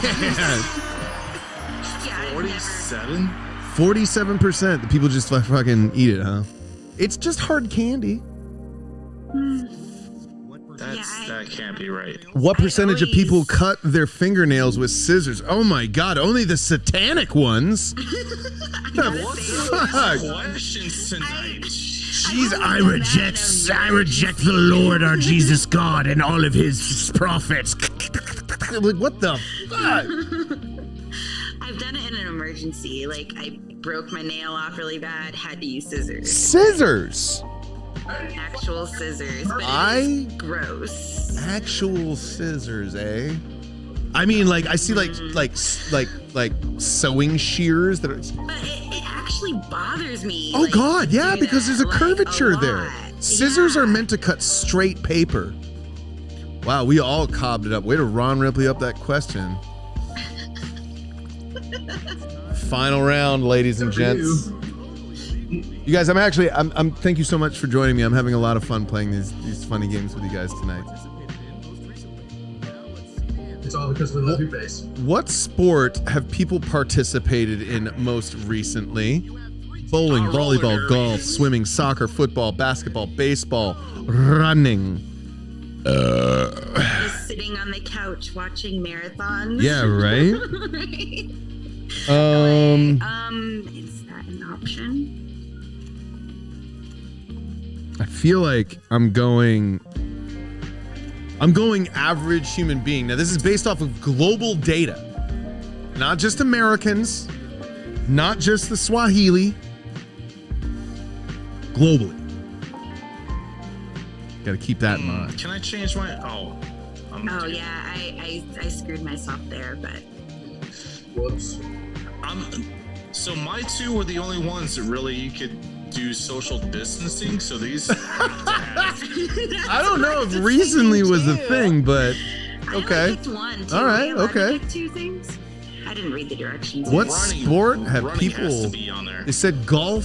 47? 47%. The people just fucking eat it, huh? It's just hard candy. That can't be right. What percentage of people cut their fingernails with scissors? Oh my God, only the satanic ones. What fuck? Questions tonight. Jeez, I reject the Lord our Jesus God and all of his prophets. Like, what the fuck? I've done it in an emergency. Like, I broke my nail off really bad, had to use scissors. Scissors? Actual scissors. But it was gross. Actual scissors, eh? I mean, like, I see like sewing shears that are. But it actually bothers me. Oh, like, God, yeah, because there's a curvature there. Scissors are meant to cut straight paper. Wow, we all cobbed it up. Way to Ron Ripley up that question. Final round, ladies and gents. You guys, I'm thank you so much for joining me. I'm having a lot of fun playing these funny games with you guys tonight. It's all because we love your face. What sport have people participated in most recently? Bowling, volleyball, golf, swimming, soccer, football, basketball, baseball, running. Just sitting on the couch watching marathons. Yeah, right? Right. Is that an option? I feel like I'm going average human being. Now, this is based off of global data. Not just Americans, not just the Swahili, globally. Got to keep that in mind. Can I change my? Yeah, I screwed myself there, but. Whoops. So my two were the only ones that really could do social distancing. So these. I don't know if recently was a thing, but okay. I picked one. All right. Okay. Pick two things. I didn't read the directions. What sport have people? They said golf,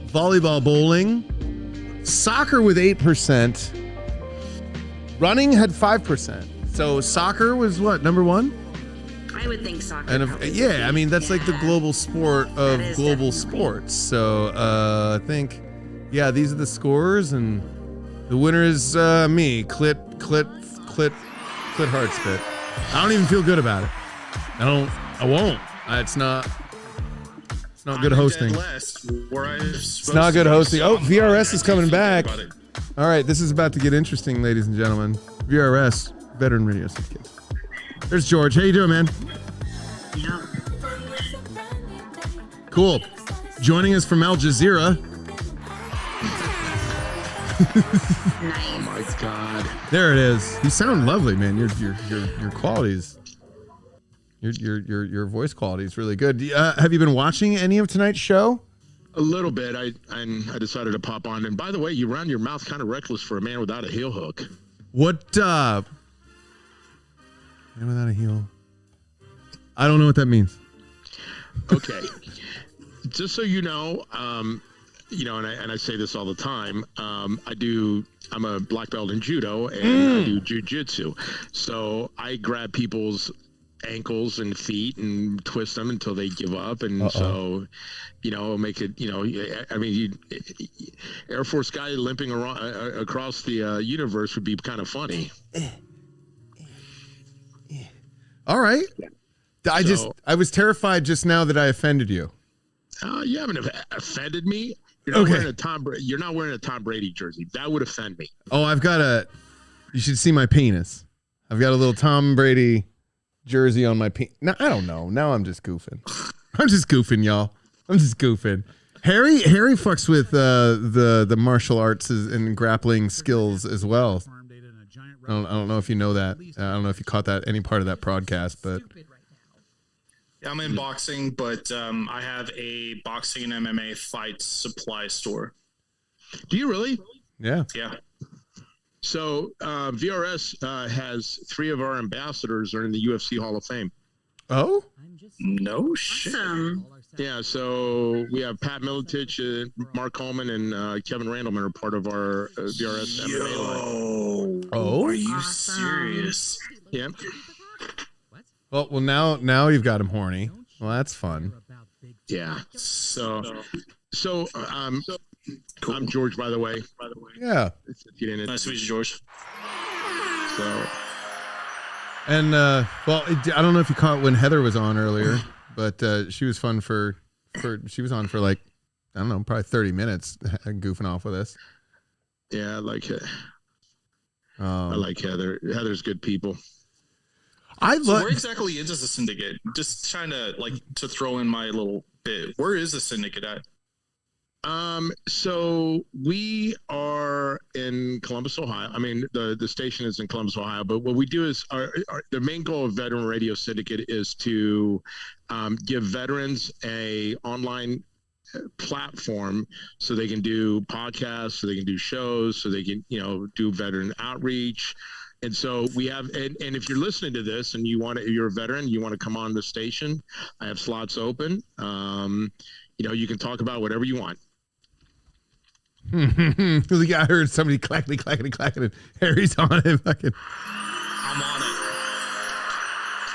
volleyball, bowling, soccer with 8%. Running had 5%. So soccer was what, number one? I would think soccer. And I mean that's like the global sport of global sports. So I think, these are the scores, and the winner is me, Clit Hardspit. I don't even feel good about it. I won't. It's not good hosting. It's not good hosting. Oh, VRS is coming back. All right, this is about to get interesting, ladies and gentlemen. VRS, Veteran Radio Syndicate. There's George. How you doing, man? Yeah. Cool. Joining us from Al Jazeera. Nice. Oh my God. There it is. You sound lovely, man. Your qualities. Your voice quality is really good. Have you been watching any of tonight's show? A little bit. I decided to pop on. And by the way, you round your mouth kind of reckless for a man without a heel hook. What? Man without a heel. I don't know what that means. Okay. Just so you know, and I say this all the time. I'm a black belt in judo and I do jujitsu. So I grab people's ankles and feet and twist them until they give up, and so make it. I mean, Air Force guy limping around across the universe would be kind of funny. All right. I was terrified just now that I offended you. You haven't offended me. You're not wearing a Tom Brady jersey. That would offend me. Oh, you should see my penis. I've got a little Tom Brady jersey on my penis. No, I don't know. Now I'm just goofing. I'm just goofing, y'all. I'm just goofing. Harry fucks with the martial arts and grappling skills as well. I don't know if you know that. I don't know if you caught that any part of that broadcast, but yeah, I'm in boxing, but I have a boxing and MMA fight supply store. Do you really? Yeah. Yeah. So VRS has 3 of our ambassadors are in the UFC Hall of Fame. Oh? No shit. Awesome. Yeah, so we have Pat Miletich, Mark Coleman, and Kevin Randleman are part of our VRS MMA line. Oh? Are you serious? Yeah. Well, now you've got him horny. Well, that's fun. Yeah. So I'm George, by the way. Yeah. Nice to meet you, George. So. And I don't know if you caught when Heather was on earlier, but she was fun she was on for like, I don't know, probably 30 minutes goofing off with us. Yeah, I like it. I like Heather. Heather's good people. Where exactly is the syndicate? Just trying to throw in my little bit. Where is the syndicate at? So we are in Columbus, Ohio. I mean, the station is in Columbus, Ohio, but what we do is the main goal of Veteran Radio Syndicate is to give veterans a online platform so they can do podcasts, so they can do shows, so they can, do veteran outreach. And so we have, and if you're listening to this and you're a veteran, you want to come on the station, I have slots open. You can talk about whatever you want. I heard somebody clackety, and Harry's on it. I'm on it.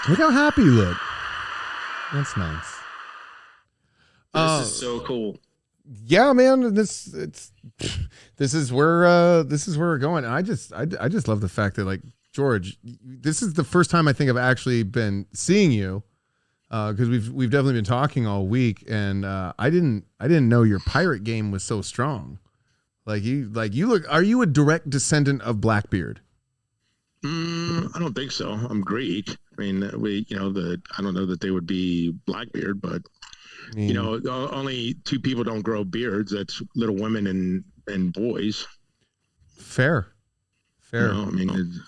Look how happy you look. That's nice. This is so cool. Yeah, man. This is where we're going. And I just love the fact that, George, this is the first time I think I've actually been seeing you. Because we've definitely been talking all week, and I didn't know your pirate game was so strong. You look. Are you a direct descendant of Blackbeard? I don't think so. I'm Greek. I mean, I don't know that they would be Blackbeard, but only two people don't grow beards. That's Little Women and boys. Fair. I mean,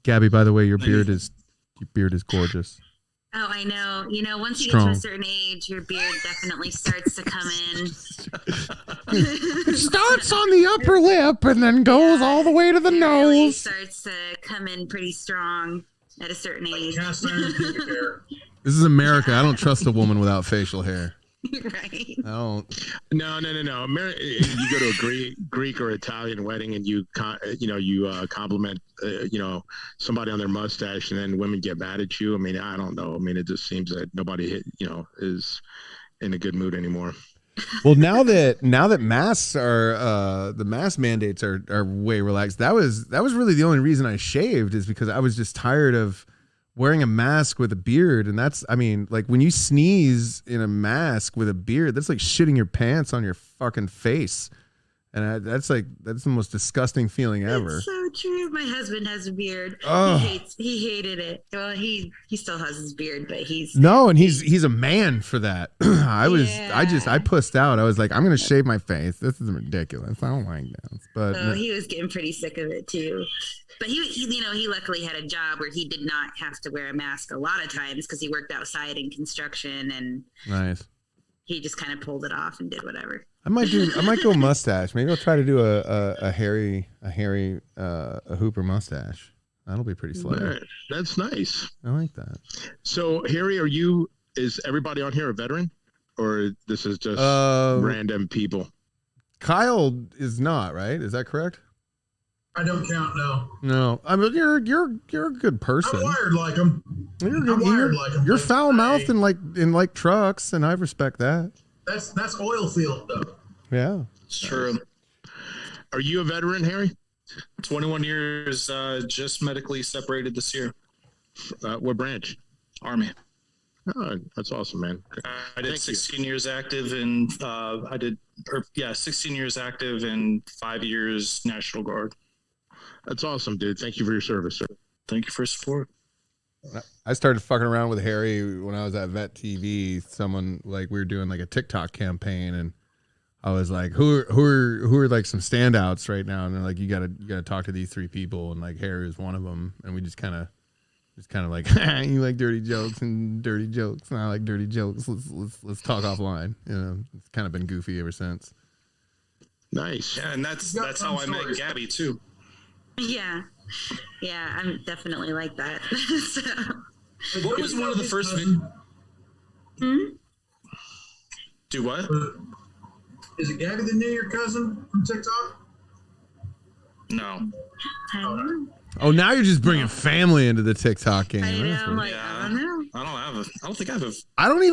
Gabby, by the way, your beard is gorgeous. Oh, I know. Once you get to a certain age, your beard definitely starts to come in. It starts on the upper lip and then goes all the way to the nose. Really starts to come in pretty strong at a certain age. This is America. I don't trust a woman without facial hair. Right. I don't. No. You go to a Greek or Italian wedding and you compliment somebody on their mustache, and then women get mad at you. I mean, I don't know. I mean, it just seems that nobody is in a good mood anymore. Well, now that masks are the mask mandates are way relaxed. That was really the only reason I shaved, is because I was just tired of wearing a mask with a beard. And that's, I mean, like when you sneeze in a mask with a beard, that's like shitting your pants on your fucking face. And that's the most disgusting feeling ever. It's so true. My husband has a beard. Oh. He hated it. Well, he still has his beard, but he's a man for that. I pussed out. I was like, I'm gonna shave my face. This is ridiculous. I don't like this. But he was getting pretty sick of it too. But he luckily had a job where he did not have to wear a mask a lot of times because he worked outside in construction, and nice. He just kind of pulled it off and did whatever. I might go mustache. Maybe I'll try to do a hairy Hooper mustache. That'll be pretty slick. Right. That's nice. I like that. So, Harry, is everybody on here a veteran, or this is just random people? Kyle is not, right? Is that correct? I don't count. No. I mean, you're a good person. I'm wired like him. You're foul mouthed in like trucks, and I respect that. That's oil field though. Yeah, it's true. Are you a veteran, Harry? 21 years, just medically separated this year. What branch? Army. Oh, that's awesome, man. I did 16 years active, and 16 years active and 5 years National Guard. That's awesome, dude. Thank you for your service, sir. Thank you for your support. I started fucking around with Harry when I was at Vet TV. Someone we were doing like a TikTok campaign, and I was like, "Who are like some standouts right now?" And they're like, "You gotta talk to these three people," and like Harry was one of them. And we just kind of like, "You like dirty jokes and I like dirty jokes. Let's talk offline." It's kind of been goofy ever since. Nice. Yeah, and that's how I met Gabby too. Yeah, I'm definitely like that. So. What was one of the first Do what? Is it Gabby that knew your cousin from TikTok? No. Oh, now you're just bringing family into the TikTok game. I know. I don't know. I don't think I have a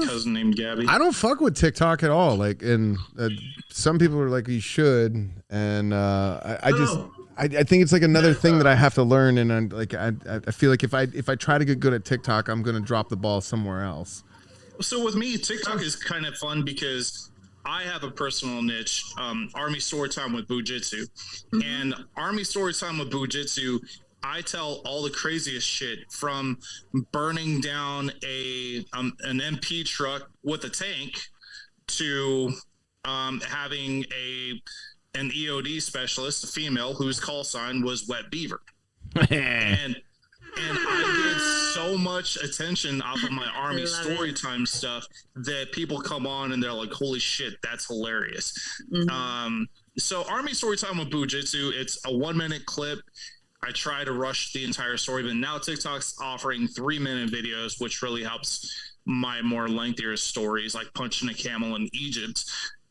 cousin named Gabby. I don't fuck with TikTok at all. Some people are like, you should, and I think it's like another thing that I have to learn, and I feel like if I try to get good at TikTok, I'm gonna drop the ball somewhere else. So with me, TikTok is kind of fun because I have a personal niche, Army Story Time with Bujitsu. And Army Story Time with Bujitsu, I tell all the craziest shit, from burning down an MP truck with a tank to having an EOD specialist, a female, whose call sign was Wet Beaver. and I get so much attention off of my Army Story Time stuff that people come on and they're like, holy shit, that's hilarious. So Army Story Time with Bujitsu, it's a 1-minute clip. I try to rush the entire story, but now TikTok's offering 3-minute videos, which really helps my more lengthier stories, like punching a camel in Egypt.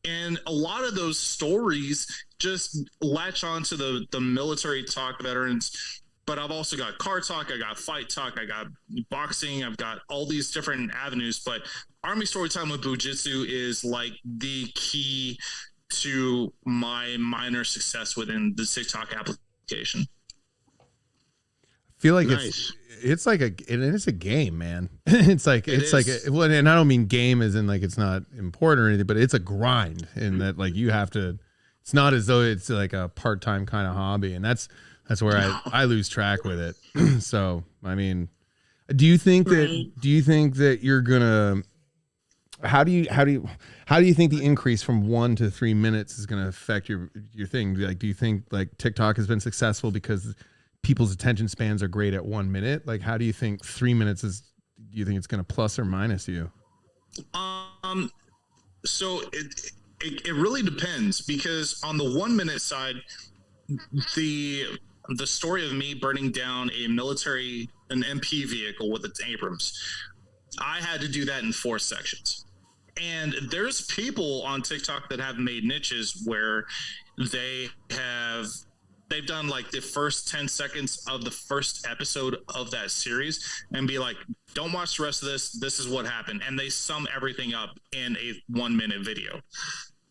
And a lot of those stories just latch onto the military talk veterans. But I've also got car talk, I got fight talk, I got boxing, I've got all these different avenues. But Army Storytime with Bujitsu is like the key to my minor success within the TikTok application. I feel like it's like it's a game, man. And I don't mean game as in like it's not important or anything, but it's a grind in that like you have to. It's not as though it's like a part-time kind of hobby, and that's That's where I lose track with it. So, I mean, do you think that you're gonna? How do you think the increase from 1 to 3 minutes is going to affect your thing? Like, do you think like TikTok has been successful because people's attention spans are great at 1 minute? Like, how do you think 3 minutes is? Do you think it's going to plus or minus you? So it really depends, because on the 1 minute side, the story of me burning down an MP vehicle with its Abrams, I had to do that in 4 sections. And there's people on TikTok that have made niches where they've done like the first 10 seconds of the first episode of that series and be like, don't watch the rest of this. This is what happened. And they sum everything up in a 1 minute video.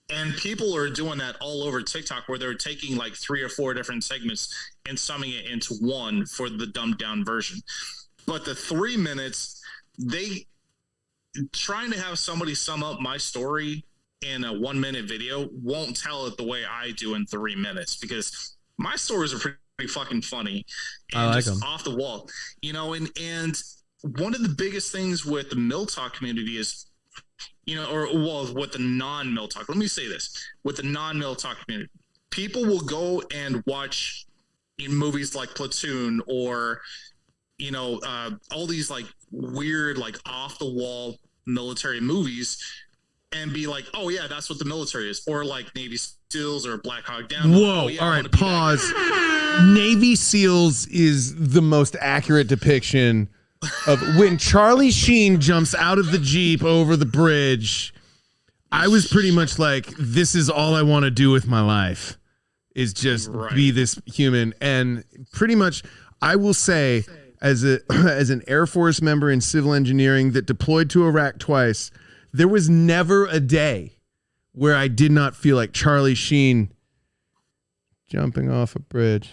And people are doing that all over TikTok, where they're taking like 3 or 4 different segments and summing it into one for the dumbed down version. But the 3 minutes, trying to have somebody sum up my story in a 1 minute video won't tell it the way I do in 3 minutes, because my stories are pretty fucking funny and I like just them. off the wall, and one of the biggest things with the Mill Talk community is, with the non-Mill Talk, let me say this, with the non-Mill Talk community, people will go and watch movies like Platoon or, all these like weird, like off the wall military movies and be like, oh yeah, that's what the military is, or like Navy SEALs or Black Hawk Down. Whoa! Oh, yeah, all right, pause. Navy SEALs is the most accurate depiction of when Charlie Sheen jumps out of the Jeep over the bridge. I was pretty much like, this is all I want to do with my life, is just be this human. And pretty much, I will say, as an Air Force member in civil engineering that deployed to Iraq twice, there was never a day where I did not feel like Charlie Sheen jumping off a bridge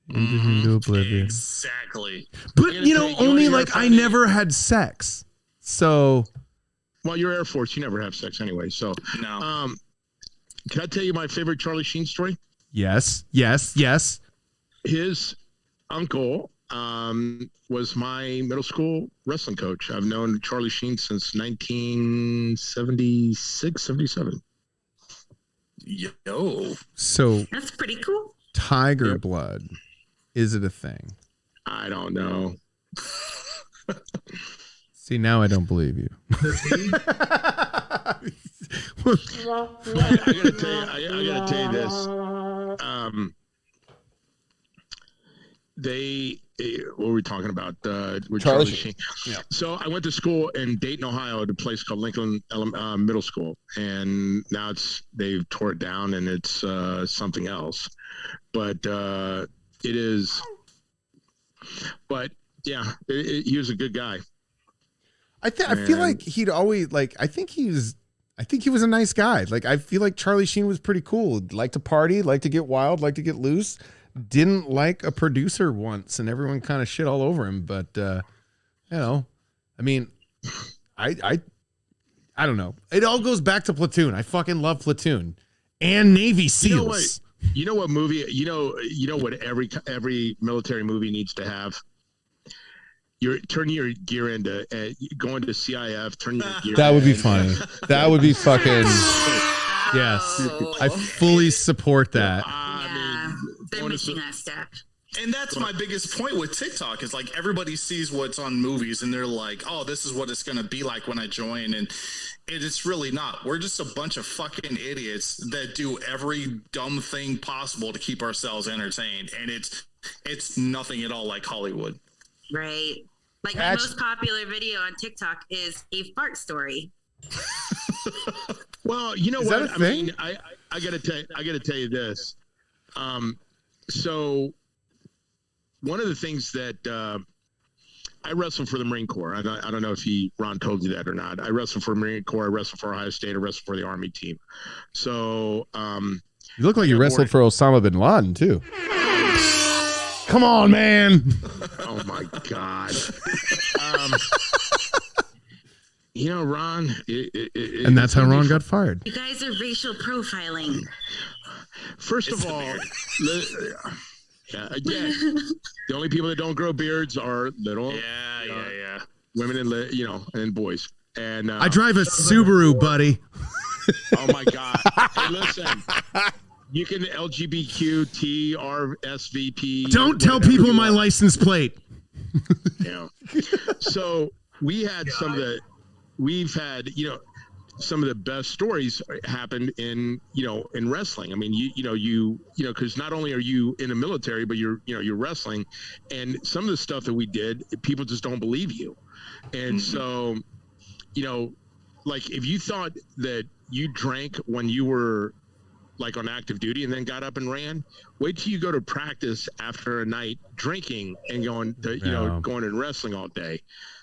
into oblivion. Exactly. But only like I never had sex. So, well, you're Air Force, you never have sex anyway. So, no. Can I tell you my favorite Charlie Sheen story? Yes. His uncle was my middle school wrestling coach. I've known Charlie Sheen since 1976, 77. Yo. So that's pretty cool. Tiger blood. Is it a thing? I don't know. See, now I don't believe you. I gotta tell you this. What were we talking about? With Charlie Sheen. Yeah. So I went to school in Dayton, Ohio, at a place called Lincoln Middle School, and now they've tore it down and it's something else. But it is. But yeah, he was a good guy. I feel like he'd always I think he was a nice guy. Like, I feel like Charlie Sheen was pretty cool. Liked to party, liked to get wild, liked to get loose. Didn't like a producer once, and everyone kind of shit all over him. But I mean, I don't know. It all goes back to Platoon. I fucking love Platoon and Navy SEALs. You know what movie? You know what every military movie needs to have. You're turning your gear into going to CIF. Turning your gear. That would be funny. That would be fucking. Yes, I fully support that. They're missing that step. And that's my biggest point with TikTok, is like everybody sees what's on movies and they're like, oh, this is what it's going to be like when I join. And it's really not. We're just a bunch of fucking idiots that do every dumb thing possible to keep ourselves entertained. And it's nothing at all like Hollywood. Right. Like my most popular video on TikTok is a fart story. Well, you know is what? That a thing? Mean, I gotta tell you this. So one of the things that I wrestled for the Marine Corps. I don't know if Ron told you that or not. I wrestled for the Marine Corps. I wrestled for Ohio State. I wrestled for the Army team. So you look like you wrestled for Osama bin Laden too. Come on, man. Oh my God. Ron. And that's how Ron got fired. You guys are racial profiling. First of all, again, the only people that don't grow beards are little women and and boys. And I drive a Subaru, buddy. Oh my God! Hey, listen. You can LGBTQ, RSVP. Don't tell people my license plate. So we've had some of the best stories happened in wrestling. I mean, because not only are you in the military, but you're wrestling, and some of the stuff that we did, people just don't believe you. And so, like if you thought that you drank when you were like on active duty and then got up and ran, wait till you go to practice after a night drinking and going and wrestling all day.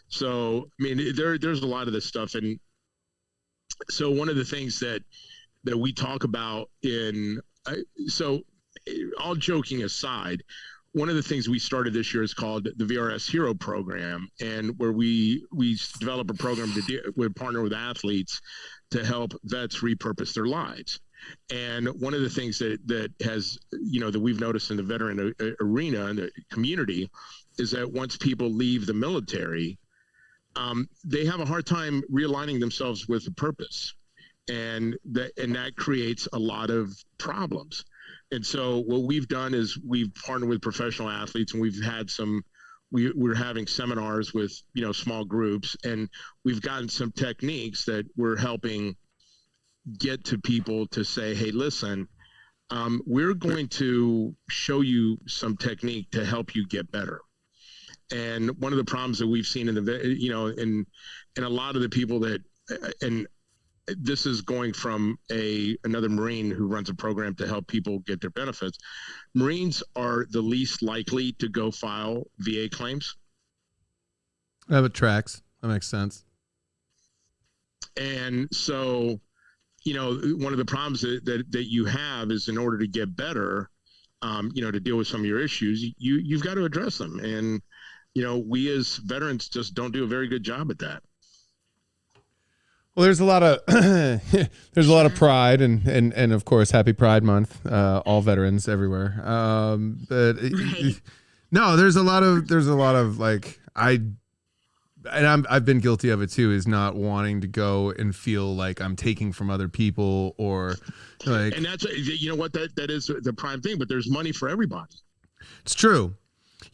So, I mean, there's a lot of this stuff. And so one of the things that we talk about all joking aside, one of the things we started this year is called the VRS Hero Program, and where we develop a program we partner with athletes to help vets repurpose their lives. And one of the things that has, that we've noticed in the veteran arena and the community is that once people leave the military, they have a hard time realigning themselves with a purpose. And that creates a lot of problems. And so what we've done is we've partnered with professional athletes, and we've had we're having seminars with, small groups, and we've gotten some techniques that we're helping get to people to say, hey, listen, we're going to show you some technique to help you get better. And one of the problems that we've seen in in a lot of the people that, and this is going from another Marine who runs a program to help people get their benefits. Marines are the least likely to go file VA claims. It tracks. That makes sense. And so, one of the problems that you have is, in order to get better, to deal with some of your issues, you've got to address them. And, we as veterans just don't do a very good job at that. Well, there's a lot of pride and of course, Happy Pride Month, all veterans everywhere. But no, there's a lot of like, I've been guilty of it too, is not wanting to go and feel like I'm taking from other people, or like, and that's, that is the prime thing, but there's money for everybody. It's true.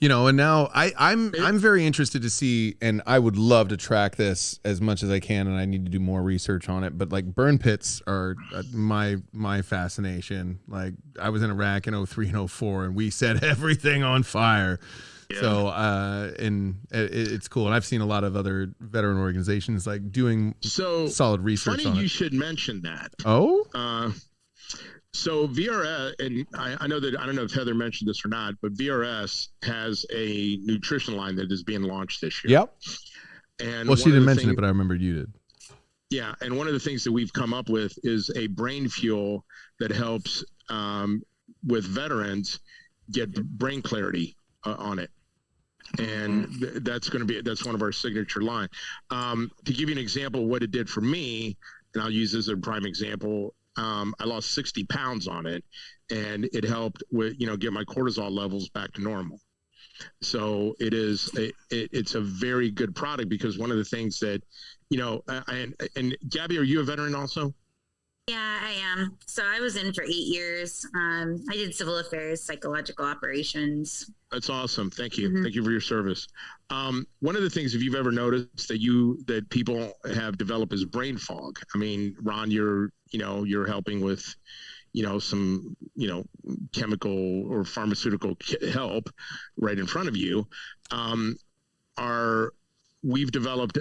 And now I'm very interested to see, and I would love to track this as much as I can, and I need to do more research on it. But like, burn pits are my fascination. Like, I was in Iraq in 2003 and 2004, and we set everything on fire. Yeah. So and it's cool, and I've seen a lot of other veteran organizations like doing solid research. Funny on you it. Should mention that. Oh. So VRS, and I know that, I don't know if Heather mentioned this or not, but VRS has a nutrition line that is being launched this year. Yep. And she didn't mention it, but I remember you did. Yeah, and one of the things that we've come up with is a brain fuel that helps with veterans get brain clarity on it. And that's one of our signature line. To give you an example of what it did for me, and I'll use this as a prime example. I lost 60 pounds on it, and it helped with, get my cortisol levels back to normal. So it's a very good product, because one of the things that, and Gabby, are you a veteran also? Yeah, I am. So I was in for 8 years. I did civil affairs, psychological operations. That's awesome. Thank you. Mm-hmm. Thank you for your service. One of the things, if you've ever noticed that people have developed, is brain fog. I mean, Ron, you're helping with, some, chemical or pharmaceutical help right in front of you. We've developed,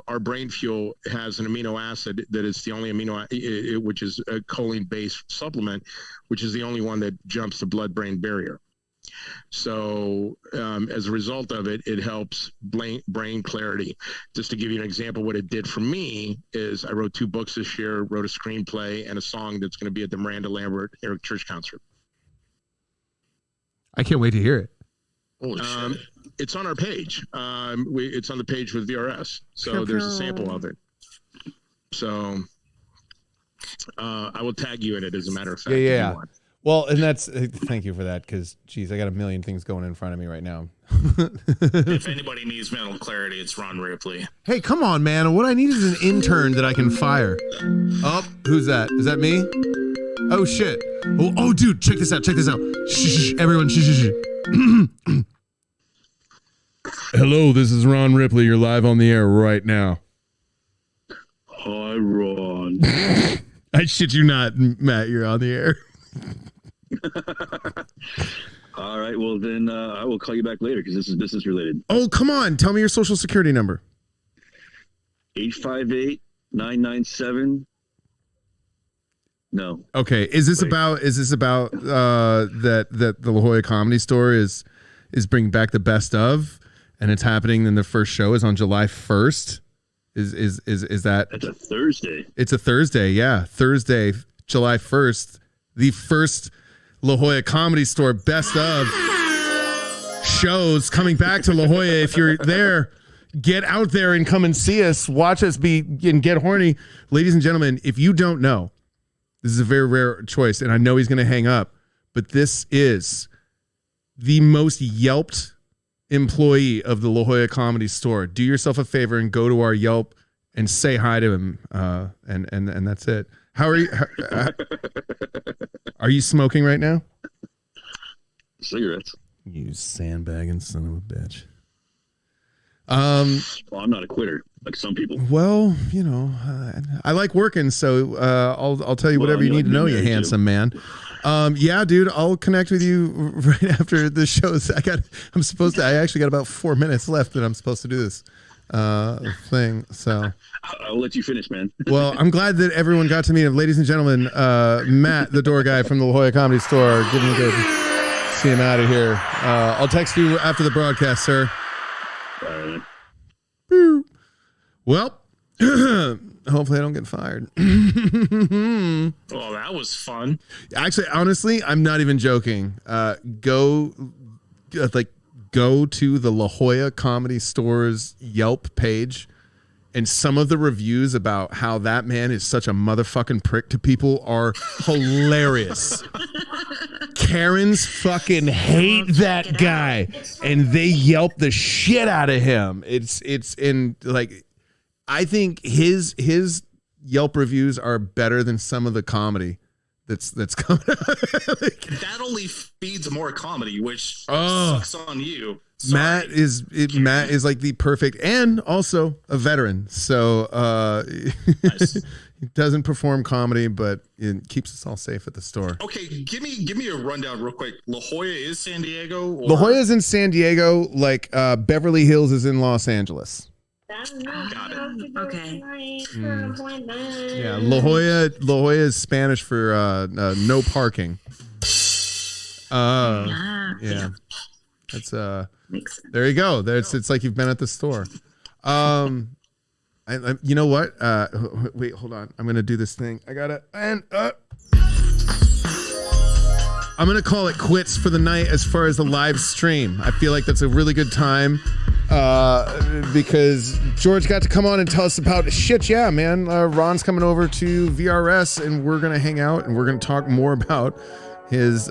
our brain fuel has an amino acid that is the only which is a choline-based supplement, which is the only one that jumps the blood-brain barrier. So as a result of it, it helps brain clarity. Just to give you an example, what it did for me is I wrote 2 books this year, wrote a screenplay, and a song that's going to be at the Miranda Lambert Eric Church concert. I can't wait to hear it. Holy shit. It's on our page. It's on the page with VRS. So there's a sample of it. So I will tag you in it, as a matter of fact. Yeah. Well, and that's thank you for that, because geez, I got a million things going in front of me right now. If anybody needs mental clarity, it's Ron Ripley. Hey, come on, man. What I need is an intern that I can fire. Oh, who's that? Is that me? Oh shit. Oh, dude, check this out. Shh, everyone, shh. Hello, this is Ron Ripley. You're live on the air right now. Hi, Ron. I shit you not, Matt. You're on the air. All right, well then I will call you back later because this is business related. Oh, come on. Tell me your social security number. 858-997. No. Okay. Is this about that the La Jolla Comedy Store is bringing back the best of, and it's happening, and the first show is on July 1st? Is that? That's a Thursday. It's a Thursday, yeah. Thursday, July 1st. The first La Jolla Comedy Store best of shows coming back to La Jolla. If you're there, get out there and come and see us. Watch us and get horny. Ladies and gentlemen, if you don't know, this is a very rare choice, and I know he's going to hang up, but this is the most yelped employee of the La Jolla Comedy Store. Do yourself a favor and go to our Yelp and say hi to him, and that's it. How are you? Are you smoking right now? Cigarettes. You sandbagging son of a bitch. Well, I'm not a quitter like some people. Well, you know, I like working, so I'll tell you whatever you need to know, you handsome man. Yeah, dude, I'll connect with you right after the shows. I actually got about 4 minutes left that I'm supposed to do this thing. So I'll let you finish, man. Well, I'm glad that everyone got to meet him. Ladies and gentlemen, Matt, the door guy from the La Jolla Comedy Store, give him a good see him out of here. I'll text you after the broadcast, sir. All right. Well, hopefully I don't get fired. Oh, that was fun. Actually, honestly, I'm not even joking. Go to the La Jolla Comedy Store's Yelp page, and some of the reviews about how that man is such a motherfucking prick to people are hilarious. Karens fucking hate that guy, and they Yelp the shit out of him. It's in like, I think his Yelp reviews are better than some of the comedy that's coming out. That only feeds more comedy, which sucks on you. Sorry. Matt is like the perfect, and also a veteran. So nice. He doesn't perform comedy, but it keeps us all safe at the store. Okay, give me a rundown real quick. La Jolla is San Diego? La Jolla is in San Diego, like Beverly Hills is in Los Angeles. Got it. Okay. Yeah, La Jolla is Spanish for no parking. Yeah. That's there you go. It's like you've been at the store. You know what? Wait, hold on. I'm gonna do this thing. I gotta I'm gonna call it quits for the night as far as the live stream. I feel like that's a really good time because George got to come on and tell us about shit. Yeah, man. Ron's coming over to VRS and we're gonna hang out and we're gonna talk more about his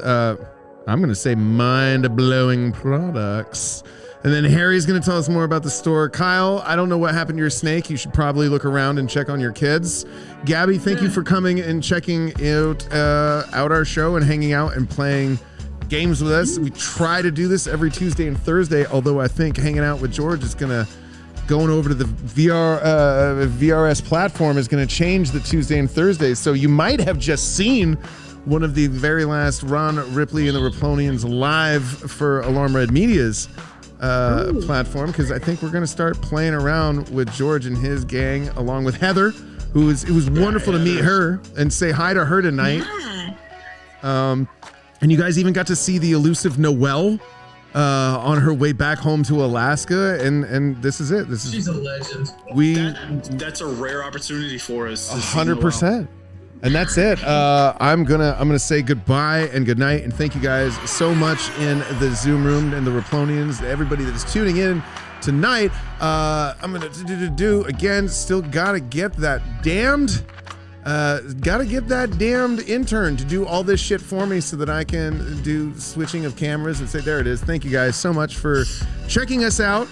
I'm going to say mind-blowing products. And then Harry's going to tell us more about the store. Kyle, I don't know what happened to your snake. You should probably look around and check on your kids. Gabby, thank you for coming and checking out our show and hanging out and playing games with us. We try to do this every Tuesday and Thursday, although I think hanging out with George is going to going over to the VRS platform is going to change the Tuesday and Thursday. So you might have just seen one of the very last Ron Ripley and the Riplonians live for Alarm Red Media's platform, because I think we're going to start playing around with George and his gang, along with Heather, it was wonderful to meet her and say hi to her tonight. Yeah. And you guys even got to see the elusive Noelle on her way back home to Alaska, and this is it. She's a legend. That's a rare opportunity for us. 100%. And that's it. I'm gonna say goodbye and good night, and thank you guys so much in the Zoom room and the Riplonians, everybody that's tuning in tonight. I'm gonna do again. Still gotta get that damned Gotta get that damned intern to do all this shit for me so that I can do switching of cameras and say, there it is. Thank you guys so much for checking us out.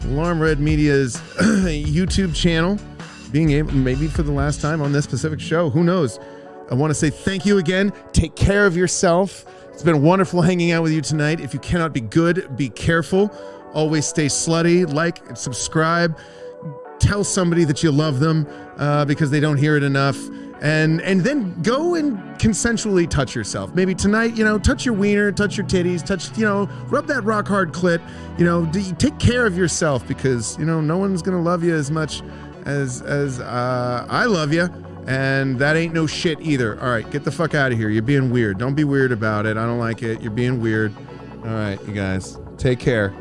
Alarm Red Media's YouTube channel, being able, maybe for the last time on this specific show, who knows? I want to say thank you again. Take care of yourself. It's been wonderful hanging out with you tonight. If you cannot be good, be careful. Always stay slutty. Like and subscribe. Tell somebody that you love them because they don't hear it enough. And then go and consensually touch yourself. Maybe tonight, touch your wiener, touch your titties, touch, rub that rock hard clit. Take care of yourself because, no one's going to love you as much as I love you. And that ain't no shit either. All right, get the fuck out of here. You're being weird. Don't be weird about it. I don't like it. You're being weird. All right, you guys, take care.